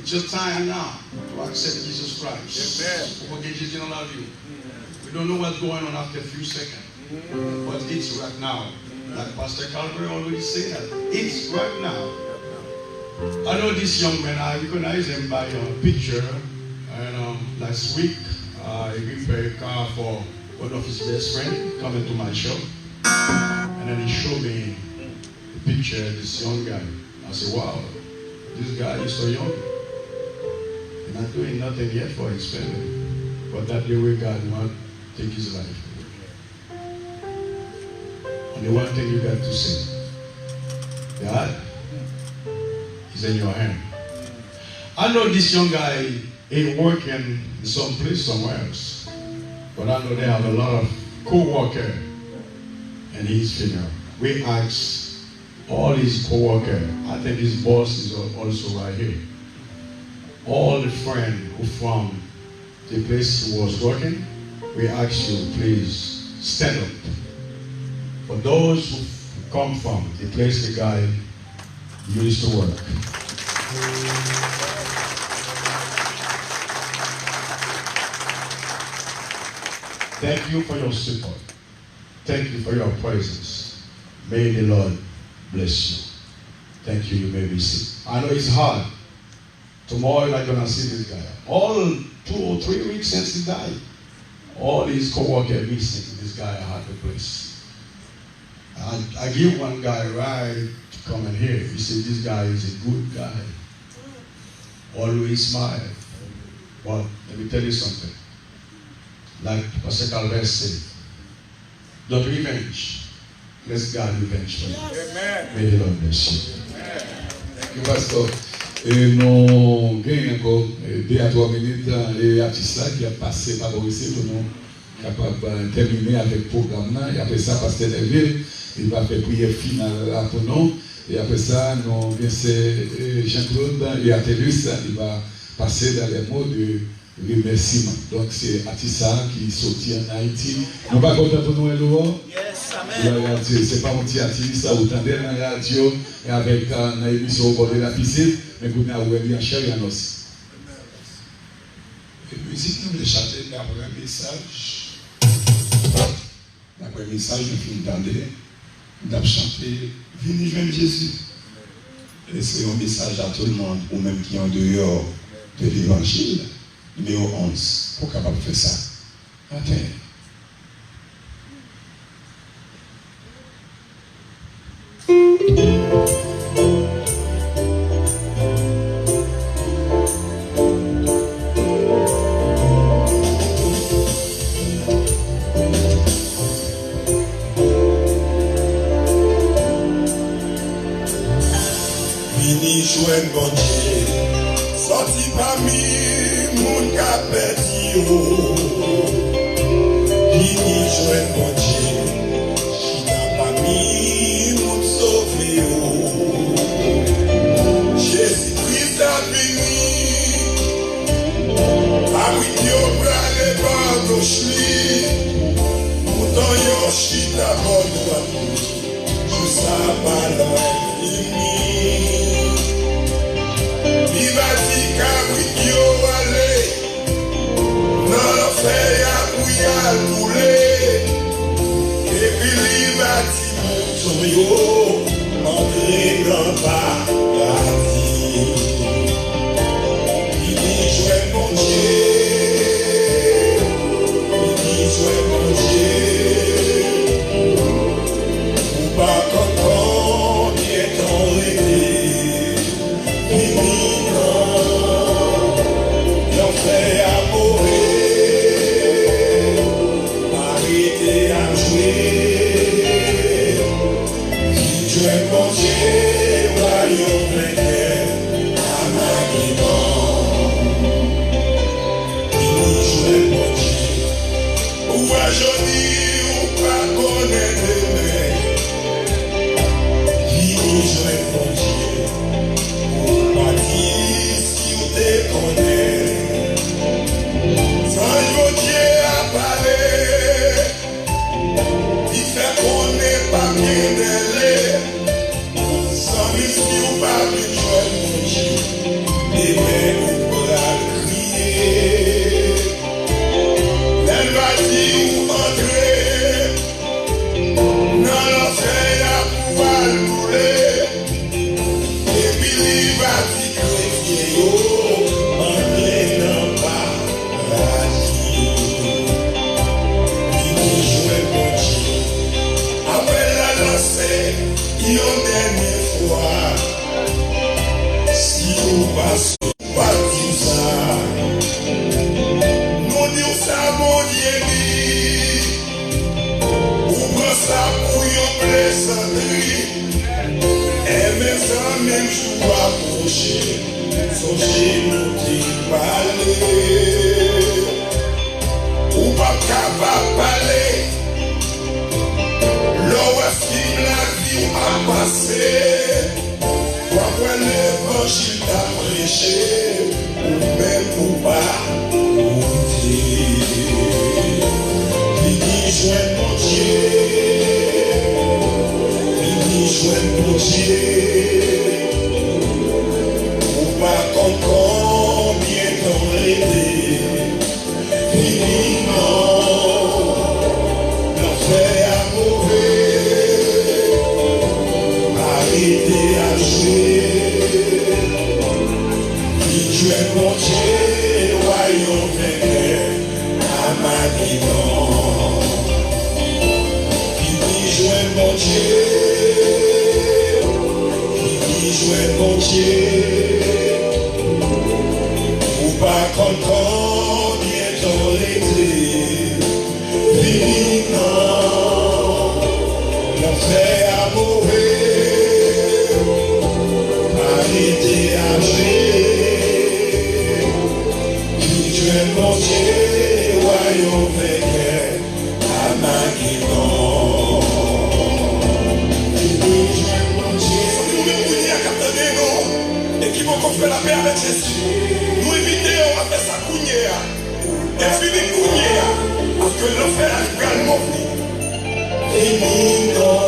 It's your time now to accept Jesus Christ. Amen. Jesus don't love you. We don't know what's going on after a few seconds. But it's right now. Like Pastor Calvary already said that. It's right now. I know this young man, I recognize him by a picture. And last week, he prepared a car for one of his best friends coming to my show. And then he showed me the picture of this young guy. I said, wow, this guy is so young. He's not doing nothing yet for his family. But that the way God wants to take his life. And the one thing you got to say, God is in your hand. I know this young guy ain't working in some place somewhere else. But I know they have a lot of co-workers and his finger. We asked all his co-workers, I think his boss is also right here. All the friends who from the place he was working, we ask you, please stand up. For those who come from the place the guy used to work. Thank you for your support. Thank you for your presence. May the Lord bless you. Thank you. You may be seated. I know it's hard. Tomorrow you're not going to see this guy. All 2 or 3 weeks since he died, all his co-workers missing. This guy had the place. I give one guy a ride to come in here. He said this guy is a good guy. Always smile. But let me tell you something. Like Pastor Calvert said, don't revenge. Let God revenge for you. Amen. May the Lord bless you. Amen. Thank you, Pastor. Et nous gagnons encore 2 à 3 minutes et artiste qui a passé par ici pour nous capable terminer avec le programme là. Et après ça, Pasteur Neville, il va faire prière finale là pour nous. Et après ça, nous c'est Jean-Claude et Atelius, il va passer dans les mots de remerciement. Donc c'est Atissa qui sortit en Haïti. Nous pas content pour nous Elohim. Yes, amen. C'est pas un petit artiste, ça vous entendez dans la radio et avec une émission au bord de la piscine, mais vous n'avez bien cher et en os. Et musique, nous voulons chanter d'après un message. D'après un message, nous finissons d'entendre chanter Venez joindre Jésus. Et c'est un message à tout le monde, ou même qui est en dehors de l'évangile. Numéro 11, pour capable de faire ça. Attends. joint mon Dieu, sorti parmi mon capeti, vini joint mon Dieu, qui n'a pas mis mon sauvé. Jésus-Christ a venu, parmi Dieu, brale par gauche, pourtant yo chita bon droit, jusqu'à ballon fini. Vivati Cabricchio Valley, non lo fait à bouillir couler, et puis Vivati Moutonio, entré dans paradis. Il dit jouer mon Dieu, il dit jouer mon Dieu, ou pas comprendre qui est en réalité. Fait à mourir, arrêter à jouer, qui jouait mon Dieu, royaume vainqueur, à ma guidon, qui jouait mon Dieu, ou à joli, ou pas connaître demain, qui jouait mon Dieu, ou pas dire si on te connaît. Il fait qu'on n'est pas bien d'aller, sans missi ou pas bien jouer mon Dieu, et même on pourra crier. Elle va dire ou entrer, dans l'enfer à pouvoir louer, et puis il va dire chrétien, entrer dans paradis. Une dernière fois, si nous passons pas tout ça, nous disons ça, mon Dieu, ou prend ça pour une plaisanterie, et mes amis, même je dois approcher, songez nous qui parler, ou pas capable parler. L'ouestime la vie a passé, après l'évangile t'a prêché, ou même pour pas dire. Vini joindre mon Dieu, vini joindre mon Dieu, ou pas comprendre combien t'en était. Vini non, l'enfer a arrêtez à jouer, qui jouait mon Dieu, royaume vainqueur, à ma guidon. Qui jouait mon Dieu, qui jouait mon Dieu, ou pas comprendre bien ton été, fini non, l'enfer a mourir. Arrêtez à jouer, qui jouait mon Dieu, royaume vainqueur, à ma guidon. Qui jouait mon Dieu, nous même vous dire qu'à nous, et qui vont faire la paix avec Jésus. Nous évitons à faire sa cougnée, et finir cougnée, parce que l'enfer a également fini. Fini non.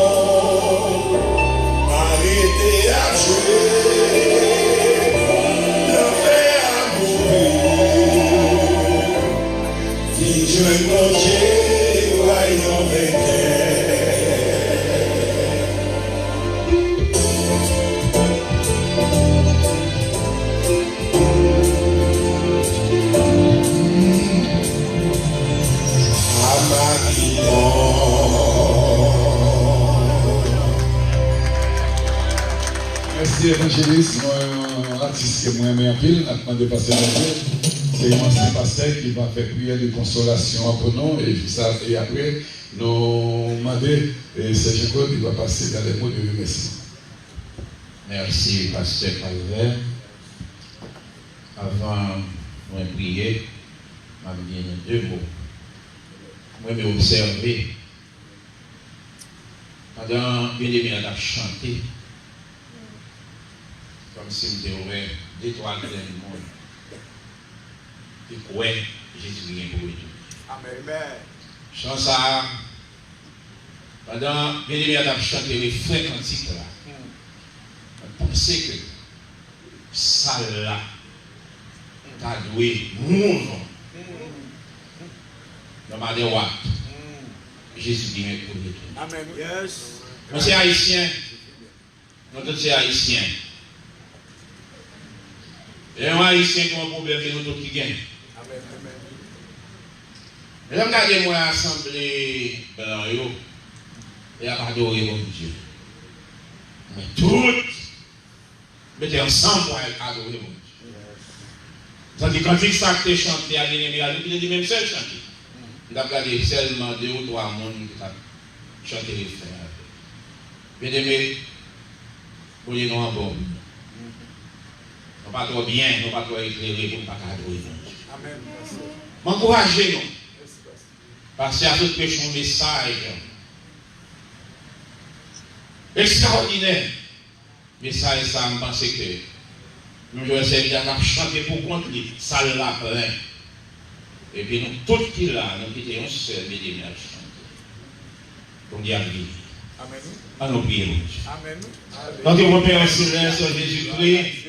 Arrêtez à jouer, l'enfer a mourir. Si je mangeais, voyons à ma guidon. Merci évangéliste, un artiste que moi j'aime en pile, maintenant de passer mon Dieu. C'est un ancien pasteur qui va faire prière de consolation pour nous et après nous demander et Serge Claude qui va passer dans les mots de remerciement. Merci, Pasteur Calvin. Avant de prier, je vais dire 2 mots. Moi, je vais observer. Pendant que les gens ont chanté, comme si nous avions d'étoiles dans le monde, qui croient Jésus vient pour eux. Amen. Chant ça, pendant que les gens ont chanté les frères cantiques là, on pensait que ça là, t'as doué mouvre. Dans ma déroute, Jésus vient pour eux. Amen. Yes. Nous sommes haïtiens. Nous sommes haïtiens. Et un haïtien qui a un problème, c'est nous qui gagnons. Amen. Et là, regardez-moi l'assemblée blanc, et à adorer mon Dieu. Mais toutes, mettez ensemble pour adorer mon Dieu. Tandis que quand il s'est chanté à l'ennemi, il dit même seul chanter. Il a regardé seulement 2 ou 3 personnes qui ont chanté les frères. Bien aimé, vous voyez, nous en bon. Nous pas trop bien, nous pas trop éclairés pour ne pas adorer. Amen. M'encouragez-nous. Parce que à tout péché un message extraordinaire. Message ça, je pense que nous devons essayer de chanter pour contre lui. Ça l'a plein. Et puis nous, tout qui là, nous quittons seul et des chanter. Donc il y a vie. Amen. À nous prier. Amen. Donc on va faire un silence sur Jésus-Christ.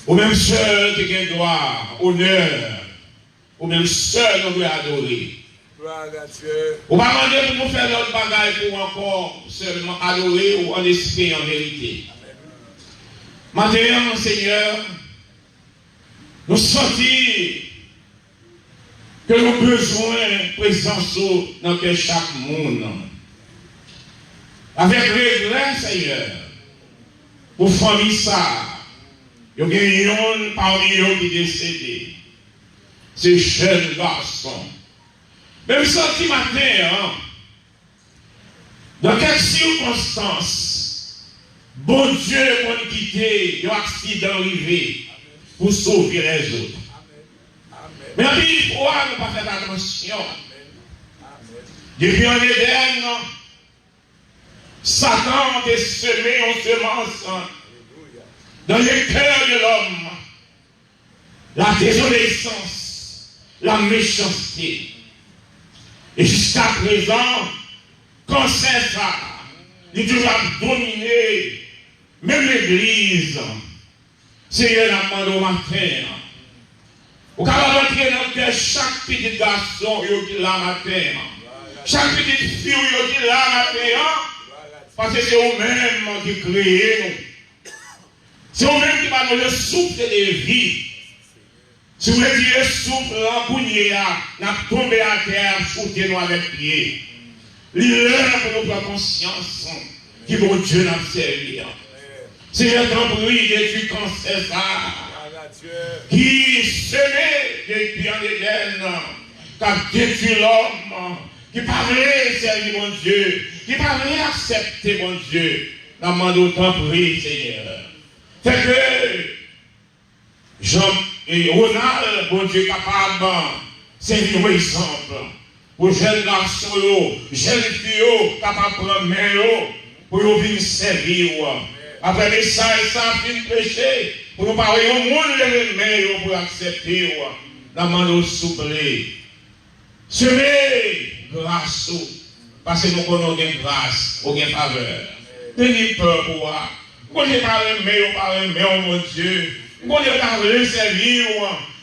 Au même seul qui a gloire, honneur, au même seul nous devons adorer. On va demander pour nous faire notre bagage pour encore seulement adorer ou en esprit et en vérité. Maintenant, mon Seigneur, nous sentons que nous avons besoin de présence dans chaque monde. Avec regret, Seigneur, pour famille ça, il y a un parmi eux qui est décédé. Ces jeunes garçons. Même senti matin, dans quelques circonstances, bon Dieu m'a quitté, un accident arrivé pour sauver les autres. Mais il faut ne pas faire attention. Depuis en Éden, Satan a semé en semence dans le cœur de l'homme la désobéissance, la méchanceté. Et jusqu'à présent, quand c'est ça, il toujours dominé, même l'Église. Seigneur, la demande au matin. Vous pouvez rentrer dans le cœur chaque petit garçon qui est là matin. Chaque petite fille qui est là matin. Parce que c'est eux-mêmes qui créent nous. C'est eux-mêmes qui va nous le souffle de vie. Si vous voulez dire souffle, l'embouillé, n'a tombé à terre, foutez-nous avec pied. L'heure pour nous prendre conscience qui bon Dieu n'a servi. Seigneur, t'en prie, depuis quand c'est ça, qui semait depuis en Éden, qui a détruit l'homme, qui parlait servir mon Dieu, qui parlait accepter mon Dieu. Nous demandons t'en prie, Seigneur. C'est que Jean et Ronald, bon Dieu, capable, c'est un exemple. Pour jeunes garçons, jeunes filles, capables de prendre main, pour venir servir. Après les ça et ça, fin péché, pour nous parler au monde, les mains pour accepter. Nous demandons souple. Semez grâce, parce que nous connaissons grâce, aucune faveur. Tenez peur pour moi. Nous ne parlons pas, mon Dieu. Nous ne parlons pas servir.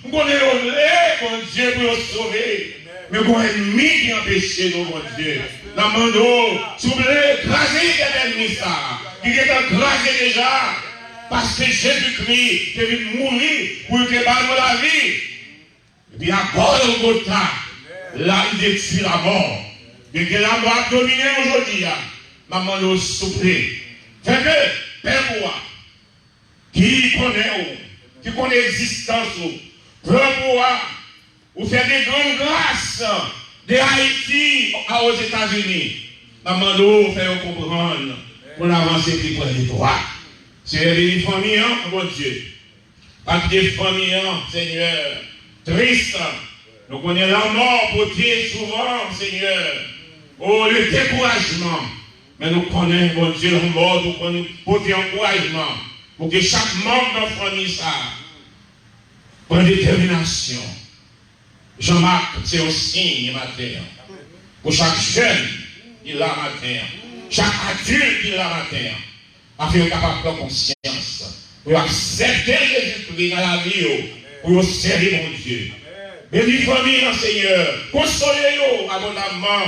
Nous ne parlons pas, mon Dieu, pour nous sauver. Mais nous avons un ennemi qui empêche nous, mon Dieu. Nous demandons, s'il vous plaît, écrasez cet ennemi, ça. Qui est écrasé déjà. Parce que Jésus-Christ est venu mourir pour que nous la vie. Et puis à Golgotha, là, il détruit la mort. Et que la mort a dominé aujourd'hui. Maman nous souple. Fait que, Père moi, qui connaît l'existence, Père moi, vous faites des grandes grâces de Haïti aux États-Unis. Maman nous fait comprendre pour avancer plus près de toi. C'est les familles, mon Dieu. Pas des familles, Seigneur, tristes. Nous connaissons la mort pour dire souvent, Seigneur. Oh, le découragement. Mais nous connaissons, mon Dieu, la mort pour dire encouragement. Pour que chaque membre de notre famille, ça, prenne détermination. Jean-Marc, c'est un signe matin. Pour chaque jeune, il a matin. Chaque adulte, il a matin. Afin d'être capable de prendre conscience. Pour accepter Jésus-Christ dans la vie. Pour servir mon Dieu. Bénis famille, Seigneur. Consolez-nous abondamment.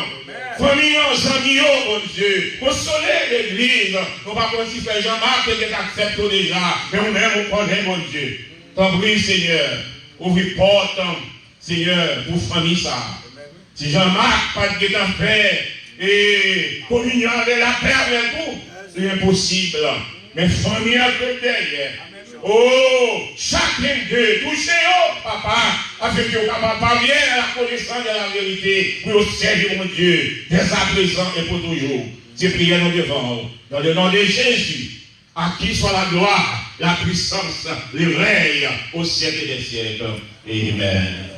Famille, amis, mon Dieu. Consolez l'église. Nous ne pas si faire Jean-Marc qui accepte déjà. Mais nous-mêmes, nous connaissons, mon Dieu. T'en prie, Seigneur. Ouvre porte, Seigneur, pour famille ça. Si Jean-Marc pas de temps faire et communion avec la paix avec vous, c'est impossible. Mais famille à côté. Oh, chacun d'eux, touchez-vous, papa, afin que vous parviennent à la connaissance de la vérité, pour servir mon Dieu, dès à présent et pour toujours. C'est prière nous devant, dans le nom de Jésus, à qui soit la gloire, la puissance, le règne au siècle des siècles. Amen.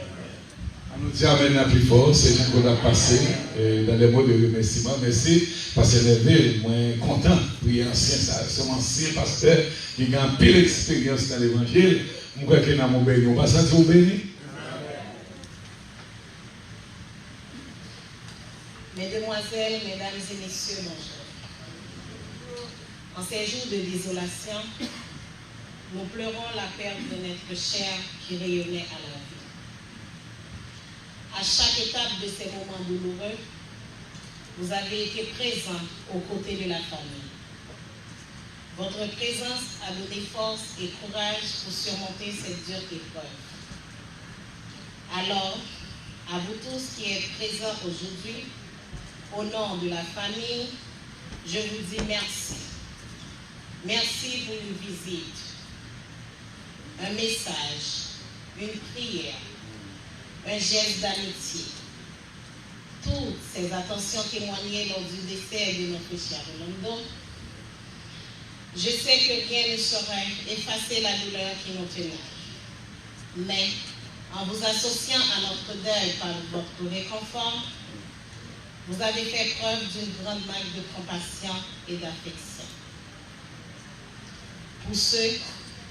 On nous dit amen la plus fort, c'est ce qu'on a passé dans les mots de remerciement. Merci, parce que levé, moi content, prier ancien, c'est un ancien pasteur qui a une pile expérience dans l'évangile. Je crois qu'il y a mon béni. On va sentir béni. Mesdemoiselles, mesdames et messieurs, bonjour. En ces jours de désolation, nous pleurons la perte de notre chair qui rayonnait à la vie. À chaque étape de ces moments douloureux, vous avez été présents aux côtés de la famille. Votre présence a donné force et courage pour surmonter cette dure épreuve. Alors, à vous tous qui êtes présents aujourd'hui, au nom de la famille, je vous dis merci. Merci pour une visite, un message, une prière, un geste d'amitié. Toutes ces attentions témoignées lors du décès de notre cher Rolando. Je sais que rien ne saurait effacer la douleur qui nous tenait. Mais en vous associant à notre deuil par votre réconfort, vous avez fait preuve d'une grande marque de compassion et d'affection. Pour ceux,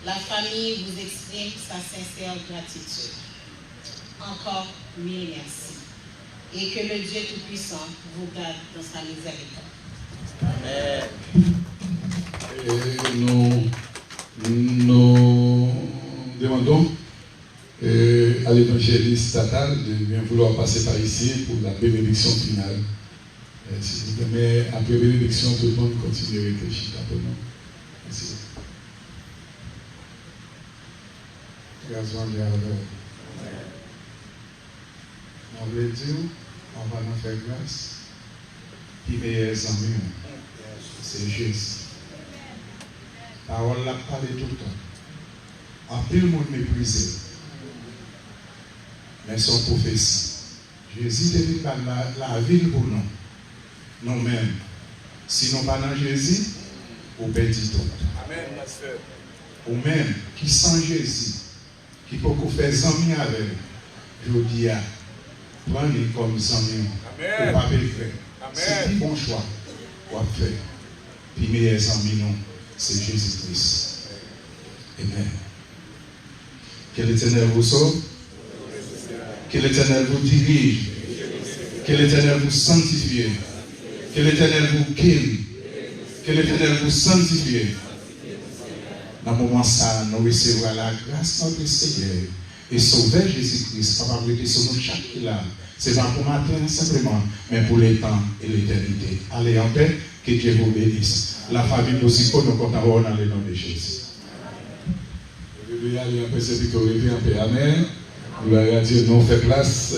la famille vous exprime sa sincère gratitude. Encore mille merci. Et que le Dieu Tout-Puissant vous garde dans sa miséricorde. Amen. Et nous demandons à l'évangéliste Tatal de bien vouloir passer par ici pour la bénédiction finale. S'il vous plaît, mais après bénédiction, tout le monde continue à réfléchir un peu. Merci. On veut dire, on va nous faire grâce. Puis meilleurs amis, c'est juste. Parole l'a parlé tout le temps. En pile le monde méprisé. Mais son prophétie. Jésus devait faire la ville pour nous. Nous-mêmes. Sinon, pas dans Jésus, on perd tout. Amen, pasteur. Ou même, qui sans Jésus, qui peut faire amis avec, je dis à prendre comme amis. Ou pas faire. C'est un bon choix. Ou faire. Puis meilleurs amis, non, c'est Jésus-Christ. Amen. Que l'Éternel vous sauve. Que l'Éternel vous dirige. Que l'Éternel vous sanctifie. Que l'Éternel vous guérit. Que l'Éternel vous sanctifie. Dans le moment ça, nous recevrons la grâce de notre Seigneur et sauver Jésus-Christ. Papa, vous êtes sur nous chaque là. C'est pas pour matin simplement, mais pour les temps et l'éternité. Allez en paix, que Dieu vous bénisse. La famille aussi, pour nous comptons dans le nom de Jésus. Alléluia, en paix, c'est victorieux, en paix. Amen. Nous allons dire, nous fait place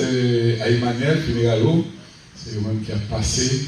à Emmanuel, Finiralo. C'est lui-même qui a passé.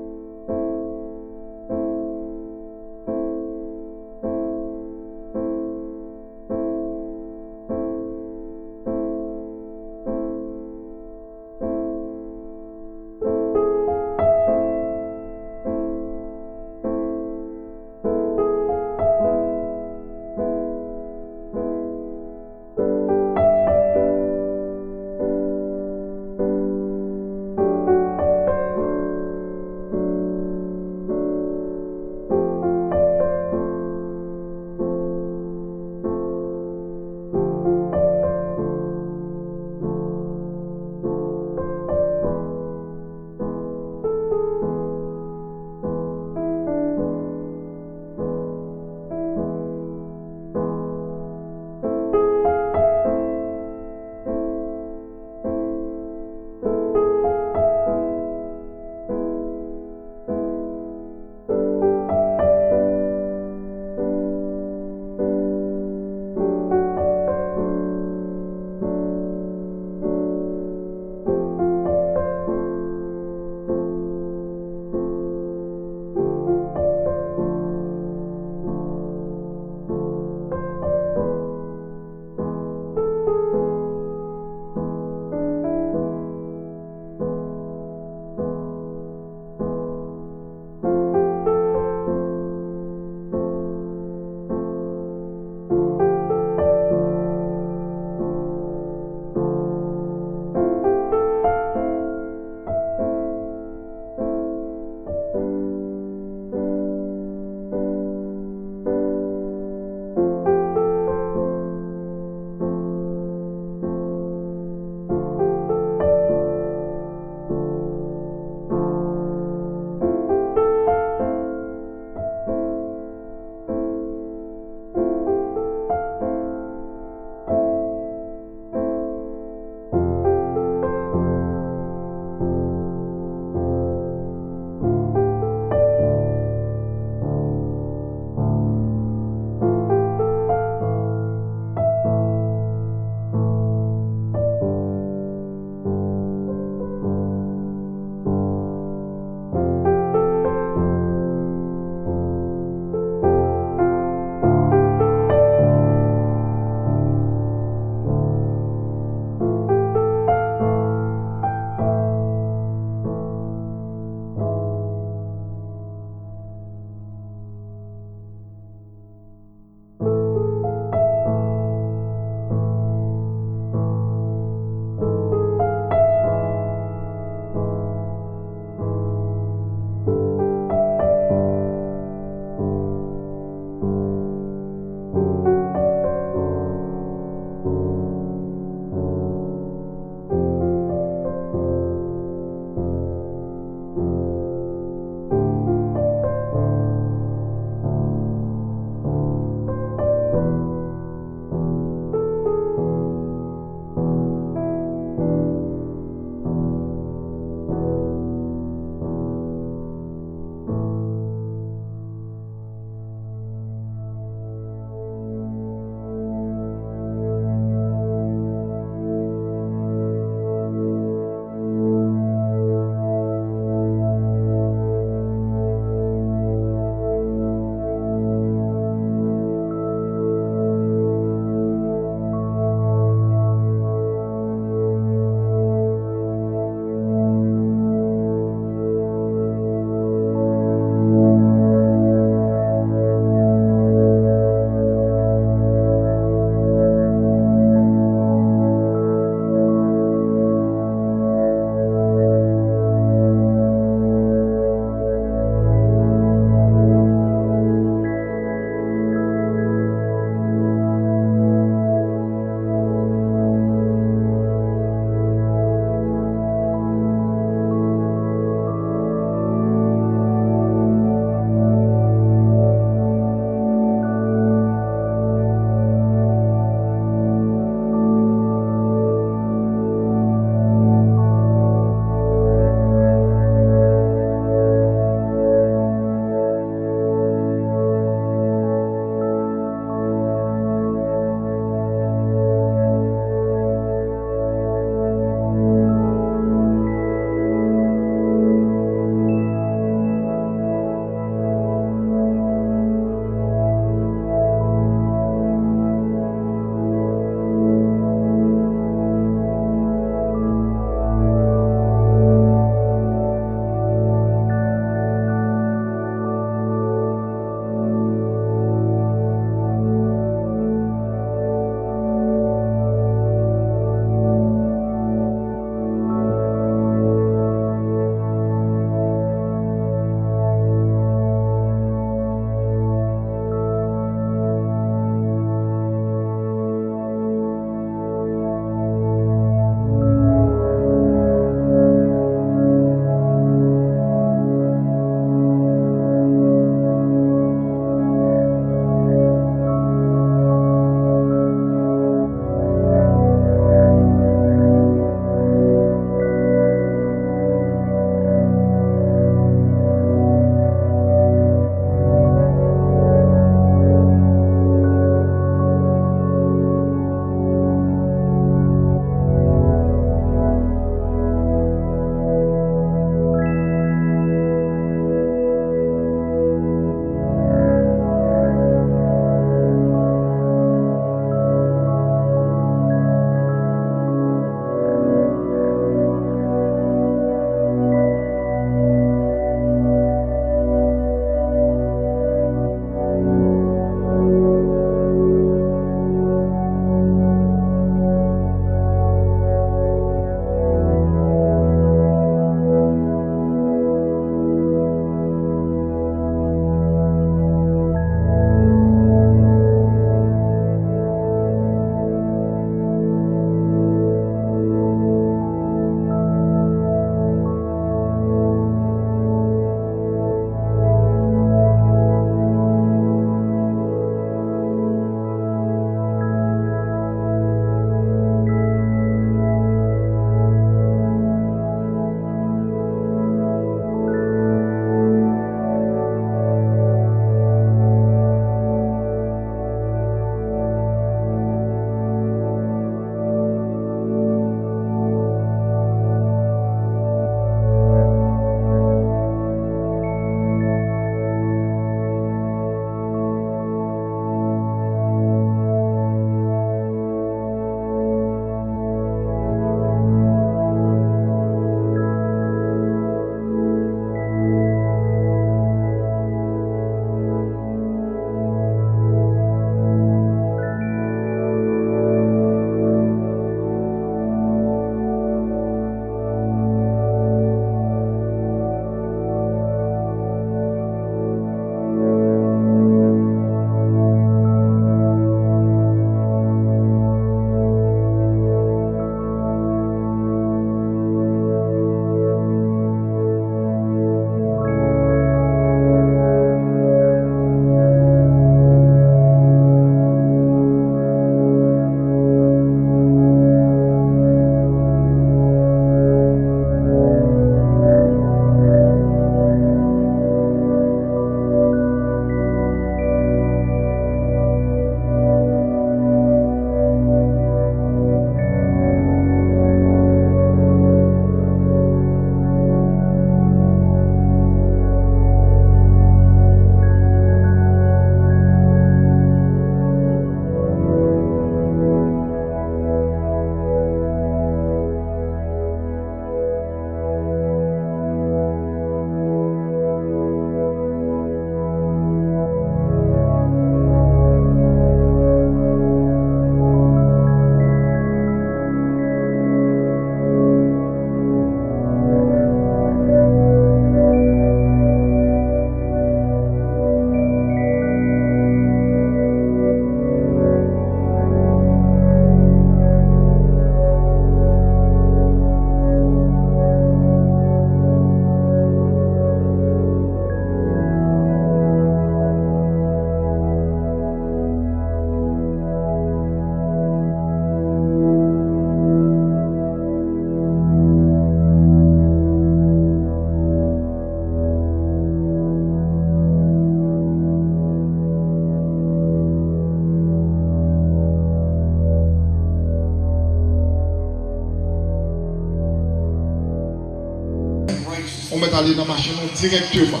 on met aller dans la machine directement.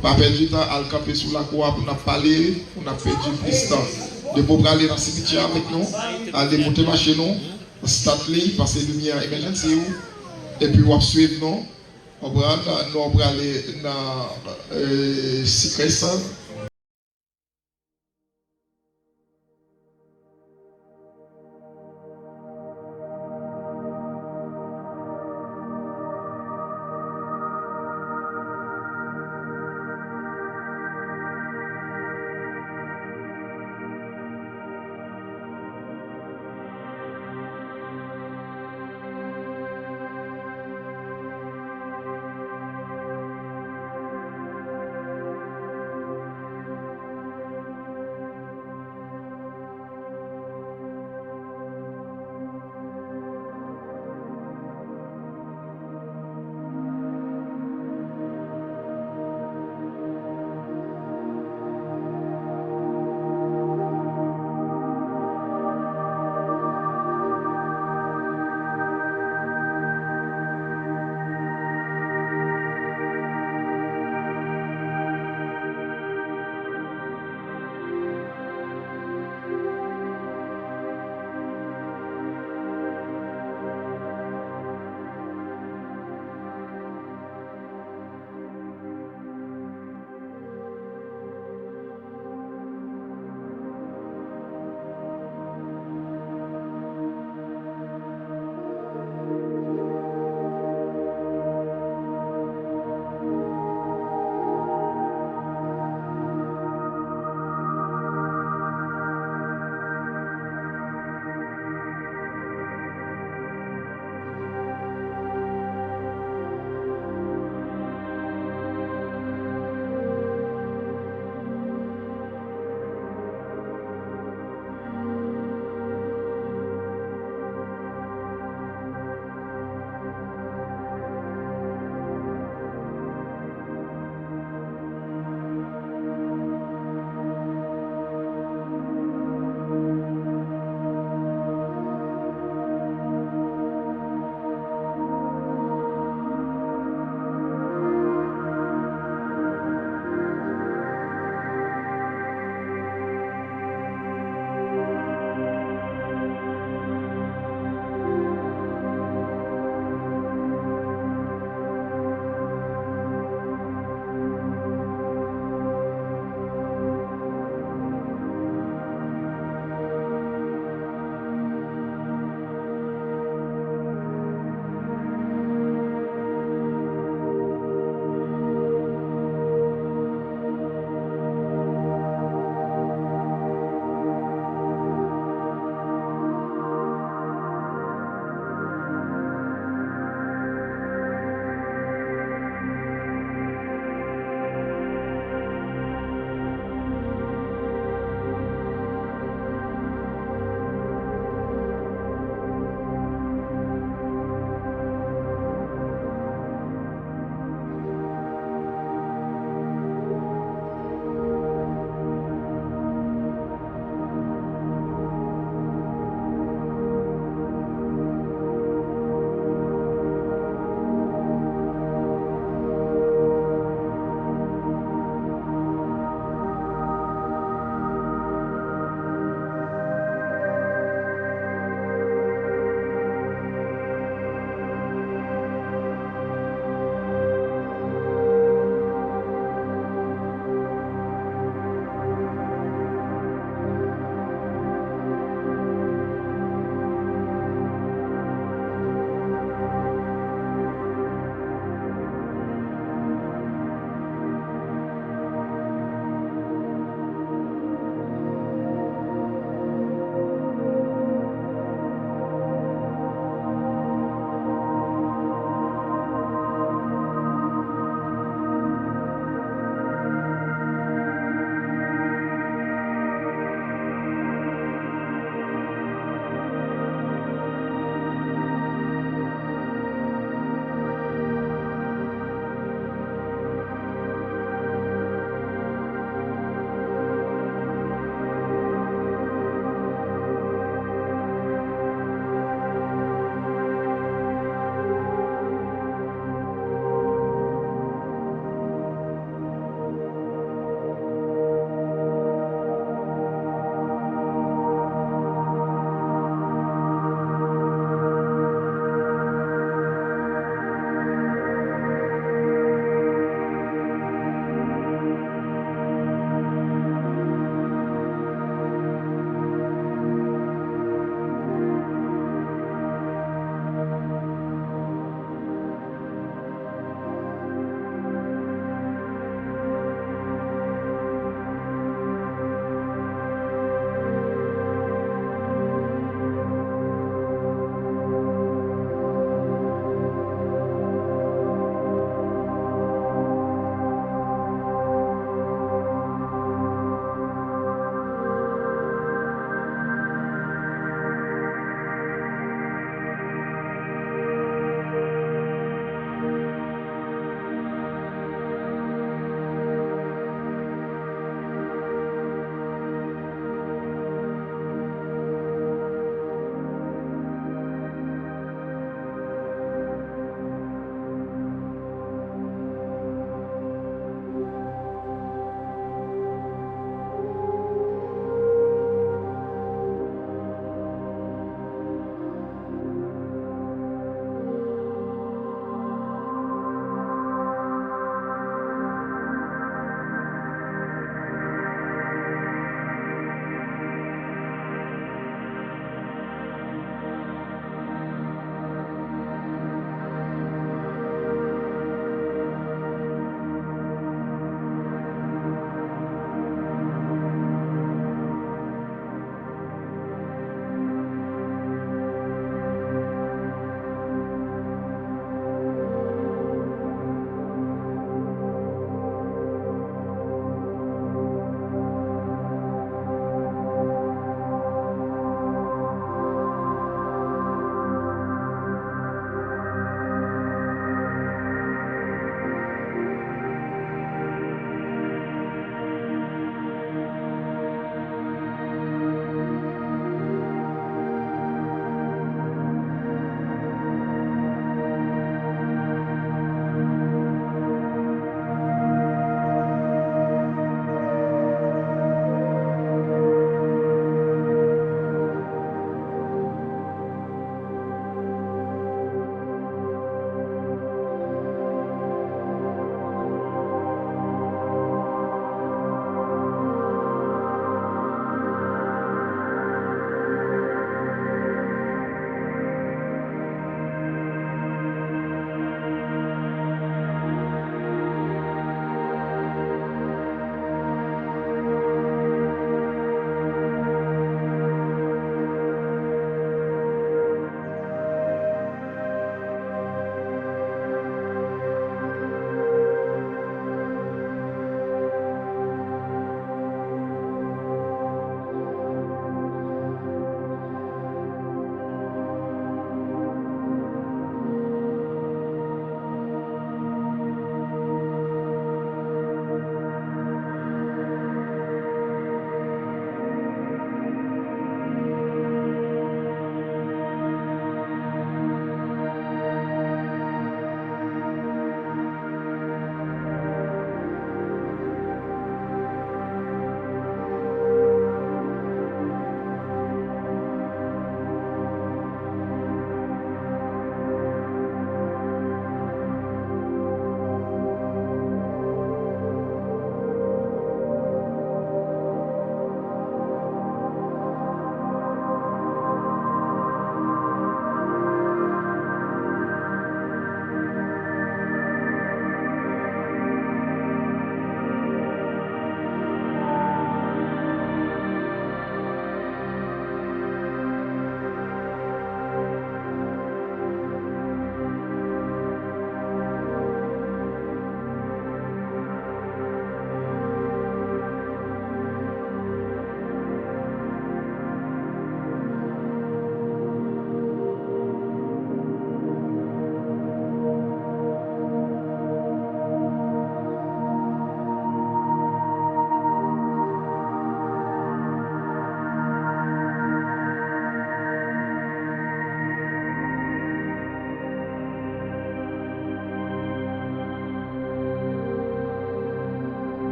Pas perdre du temps à le camper sous la cour pour nous parler, pour nous faire du plus temps. De pouvoir aller dans le cimetière avec nous, aller monter la machine, startler, passer lumière emergency, et puis on va suivre nous. On va aller dans le secret.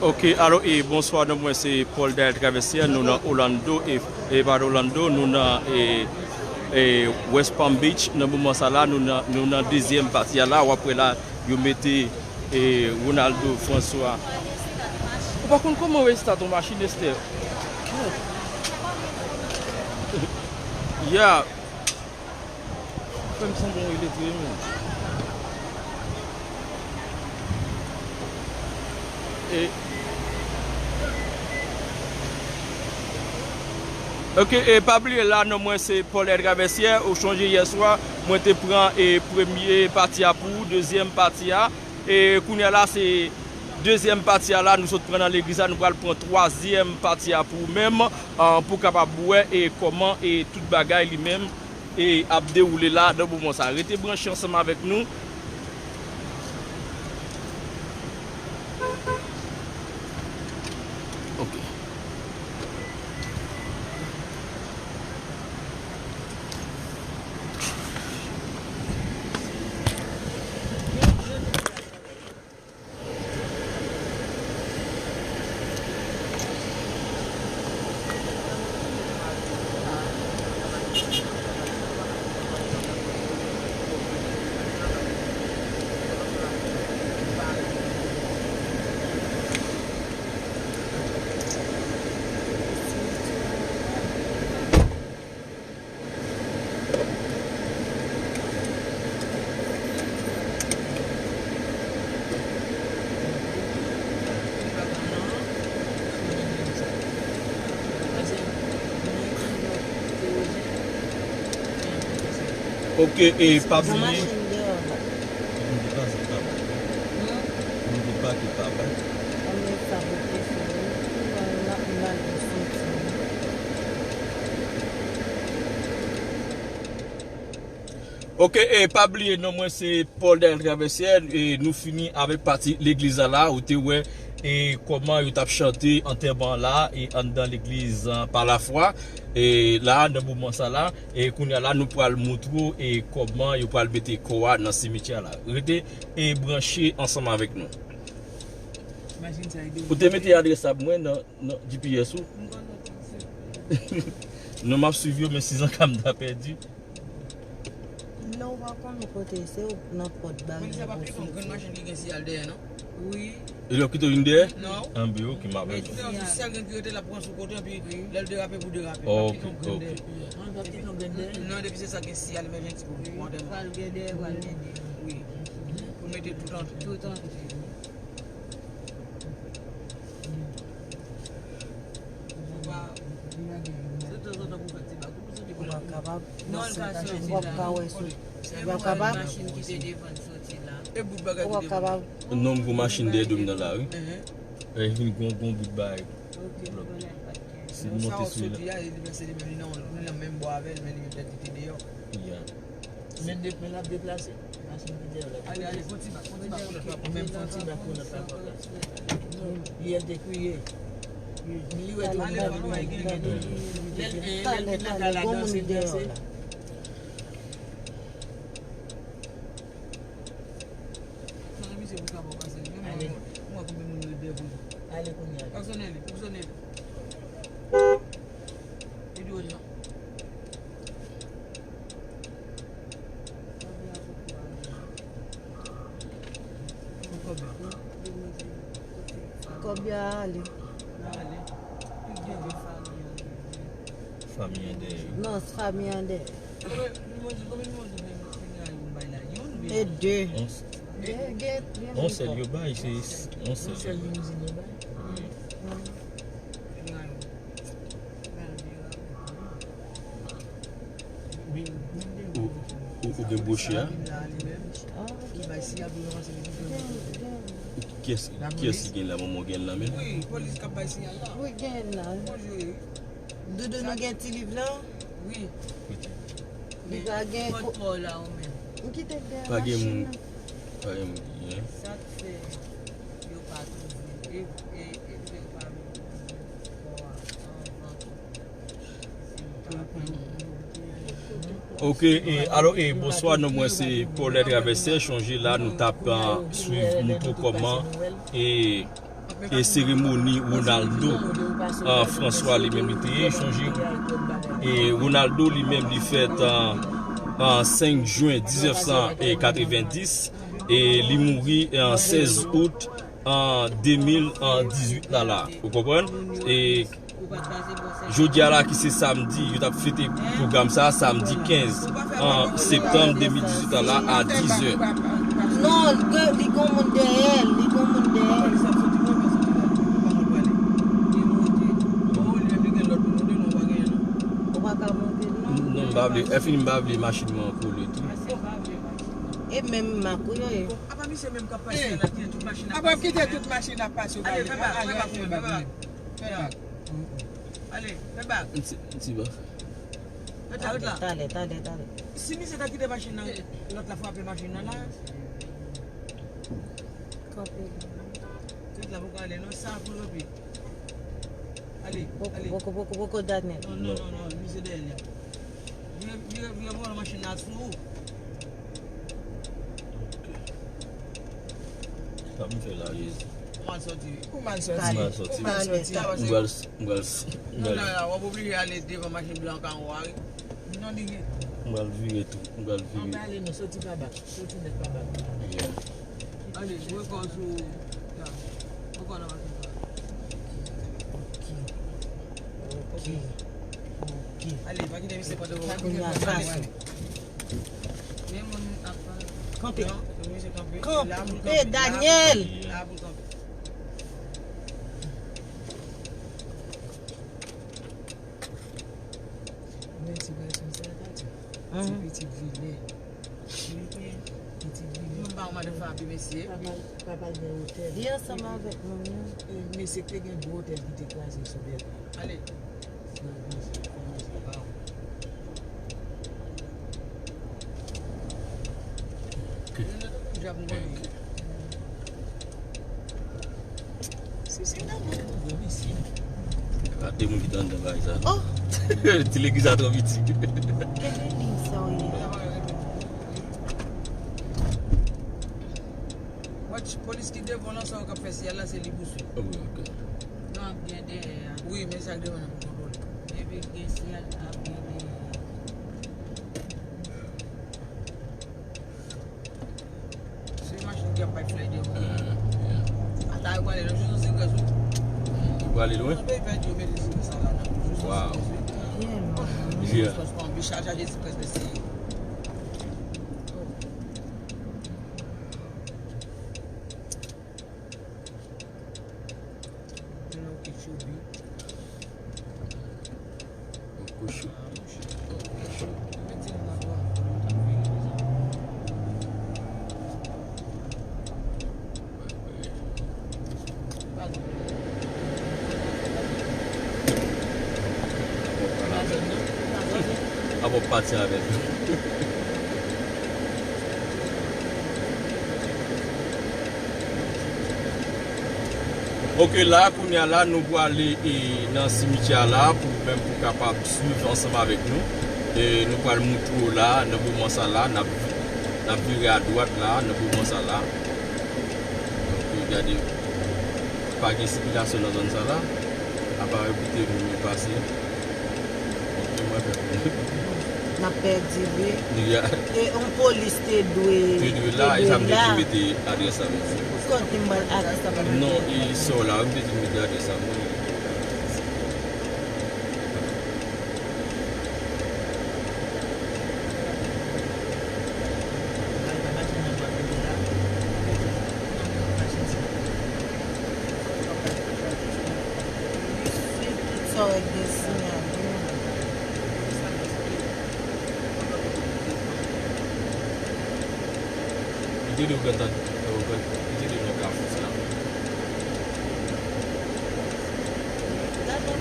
Ok, alors et bonsoir, moi c'est Paul Del Travessier, nous dans Orlando et par Orlando, nous dans West Palm Beach, dans le moment ça là, nous dans deuxième partie là, ou après là, vous mettez Ronaldo, François. Par contre, comment est-ce que ton machine Esther? Yeah. Comme ça, bon, il est très bien. Ok, et pas oublier là, non, moi c'est Paul Traversier, au changé hier soir, moi te prends premier partie à pour, deuxième partie à, et Kounia là c'est deuxième partie à là, nous sommes dans l'église, nous allons prendre troisième partie à pour même, pour capable voir et comment et toute bagaille lui-même, et à dérouler là, dans le moment ça. Restez branchés ensemble avec nous. Ok, et pas oublier. On ne dit pas qu'il parle. Ok, et pas oublier, non, moi c'est Paul Del Traversière et nous finissons avec partie l'église là où tu ouais et comment il t'a chanté en termes là et en dans l'église par la foi et là dans le moment ça là et qu'on là nous pourrons le montrer et comment il pourra le mettre quoi dans ce cimetière là. Restez et brancher ensemble avec nous. Vous te mettez adresse à moi dans GPS ou nous m'a suivi mais 6 ans comme t'as perdu. Non, on va prendre le côté, c'est notre porte barre. Mais ça va plus comme une machine qui est ici à derrière, non? Oui. Et là, qui est une derrière? Non. Un bureau qui m'a dit. C'est quelqu'un qui était là pour son côté, puis là, le déraper pour déraper. Ok. Non, depuis c'est ça qui est ici à l'émergence pour vous. Oui. Vous mettez tout en tout. Non, on non, vous machine de dans la rue. Et une bon bout de bail. C'est monté sur là. Même bois avec, mais il peut-être dehors. Mais la déplacer. Allez, continue. Même continue pour ne pas il y a des cuillères. Combien allez? Famille de. Non, c'est famille de. Et deux. On sait le bail, on sait. Ou de boucher. Qui est-ce qui est là, maman gagne là même? Oui, police qui a pas ici là. Oui, gagne là. Bonjour. Doudou nous gagne petit livre là? Oui. Il va gagner pour là ou même. Qui t'aide Pas la machine? Pas gagne. Ça fait yo pas et Ok, et alors, bonsoir, moi c'est Paul Del Traversière, changer là, nous tapons, suivre, nous comment, et cérémonie Ronaldo, François lui-même était changé, et Ronaldo lui-même lui fait en 5 juin 1990, et il mourit en 16 août en 2018 là, vous comprenez? Et jeudi là qui c'est samedi, il a fait le programme ça samedi 15 en septembre 2018 là à 10h. Non, il commande derrière, Non, je machine pour le tout. Et même ma couille. Ah bah c'est même capable de toute machine. Ah bah quitter toute machine à passer. Allez, fais back. C'est bon. Allez. Si nous c'est quitter machine l'autre la fois machine là. Toute la vous aller non ça pour le puis. Allez. Beaucoup Daniel. Non, lui c'est derrière. Il va voir la machine là sous. Ça me fait la liste. Comment sortir? Non, on va oublier aller devant machine blanche en noir. Non, on va le virer tout. On va le virer. On va aller nous sortir pas bas. Sortir n'est pas bas. Allez, je vais qu'on sous. Pourquoi on a OK. Allez, va quitter c'est pas de vous. Campé. Daniel. Petit village. On de faire monsieur. Papa de hôtel. Viens ensemble avec moi. Mais c'est que un gros hôtel qui était classé sur bien. Allez. déjà pour nous. C'est là où ici. Ah, t'es mon qui t'en devant ça. Oh! Tu l'église à trop vite. Quelle est ligne ça, oui? Watch, police qui devant là, ça va faire si là, c'est les bousses. Oh, ok. Non, bien des. Oui, mais ça devant nous contrôle. Et puis, bien si elle a bien des. C'est une machine qui a pas de fly devant. Attends, il va aller là, juste dans ce cas-là. Il va aller loin? On peut y faire du médecin, ça là. Wow. Je pense qu'on peut charger des trucs spéciaux. Ah bon, partir avec. Ok, là, pour nous pour aller dans le cimetière là, pour capable suivre ensemble avec nous. Et nous allons montrer là, nous allons ça là, nous allons virer à droite là, nous allons ça là. Donc, regardez, pas de circulation dans la zone ça là. À part écouter, nous passer. On a perdu, oui. Et on police te doué. Là, ils ont dit que tu mettais adresse à vous. Pourquoi tu m'as adresse à vous? Non, ils sont là, on dit que tu mettais adresse à vous. So, this, Itu dia bukan tadi. Bukan. Itu dia nak kafu sekarang.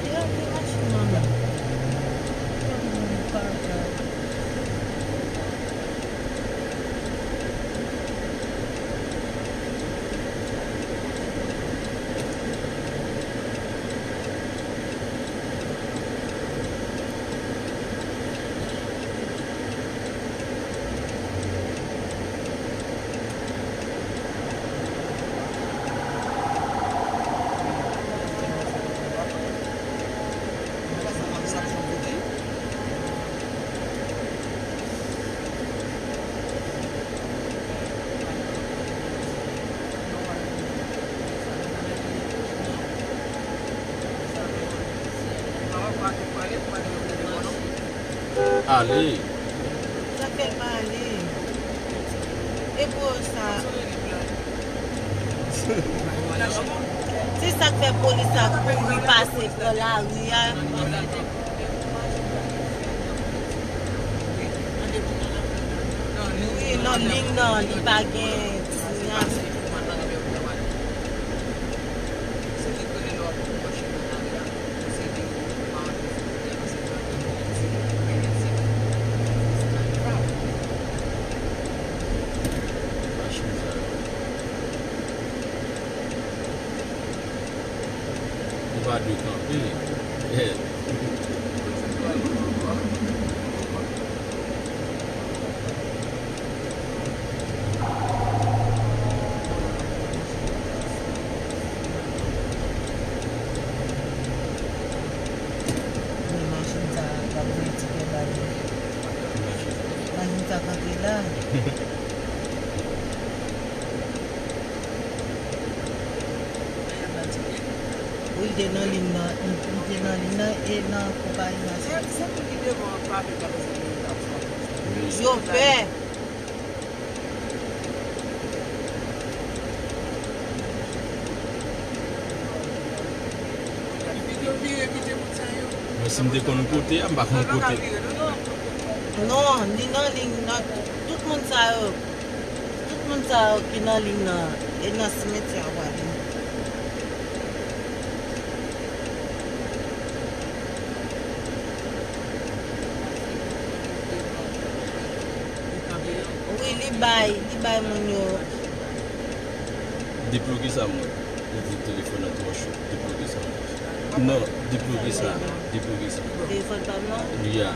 dia masih mana? Allez. Ça fait mal aller. Et pour ça. C'est ça que fait police à courir passer par la rue. Oui, non, ligne non, il n'y a pas de De camper. Oui, il est dans l'île et dans la compagnie. C'est pour qui devant pas Je fais. Mais si je me côté, je ne vais pas côté. Non, il est dans l'île. Tout le monde sait qui est dans l'île et dans le cimetière. Oui, bay moun yo. Déploguer ça, moi. Le téléphone à toi chaud. Déploguer ça. Non, déploguer ça. Déploguer ça. Téléphone pas non? Yeah.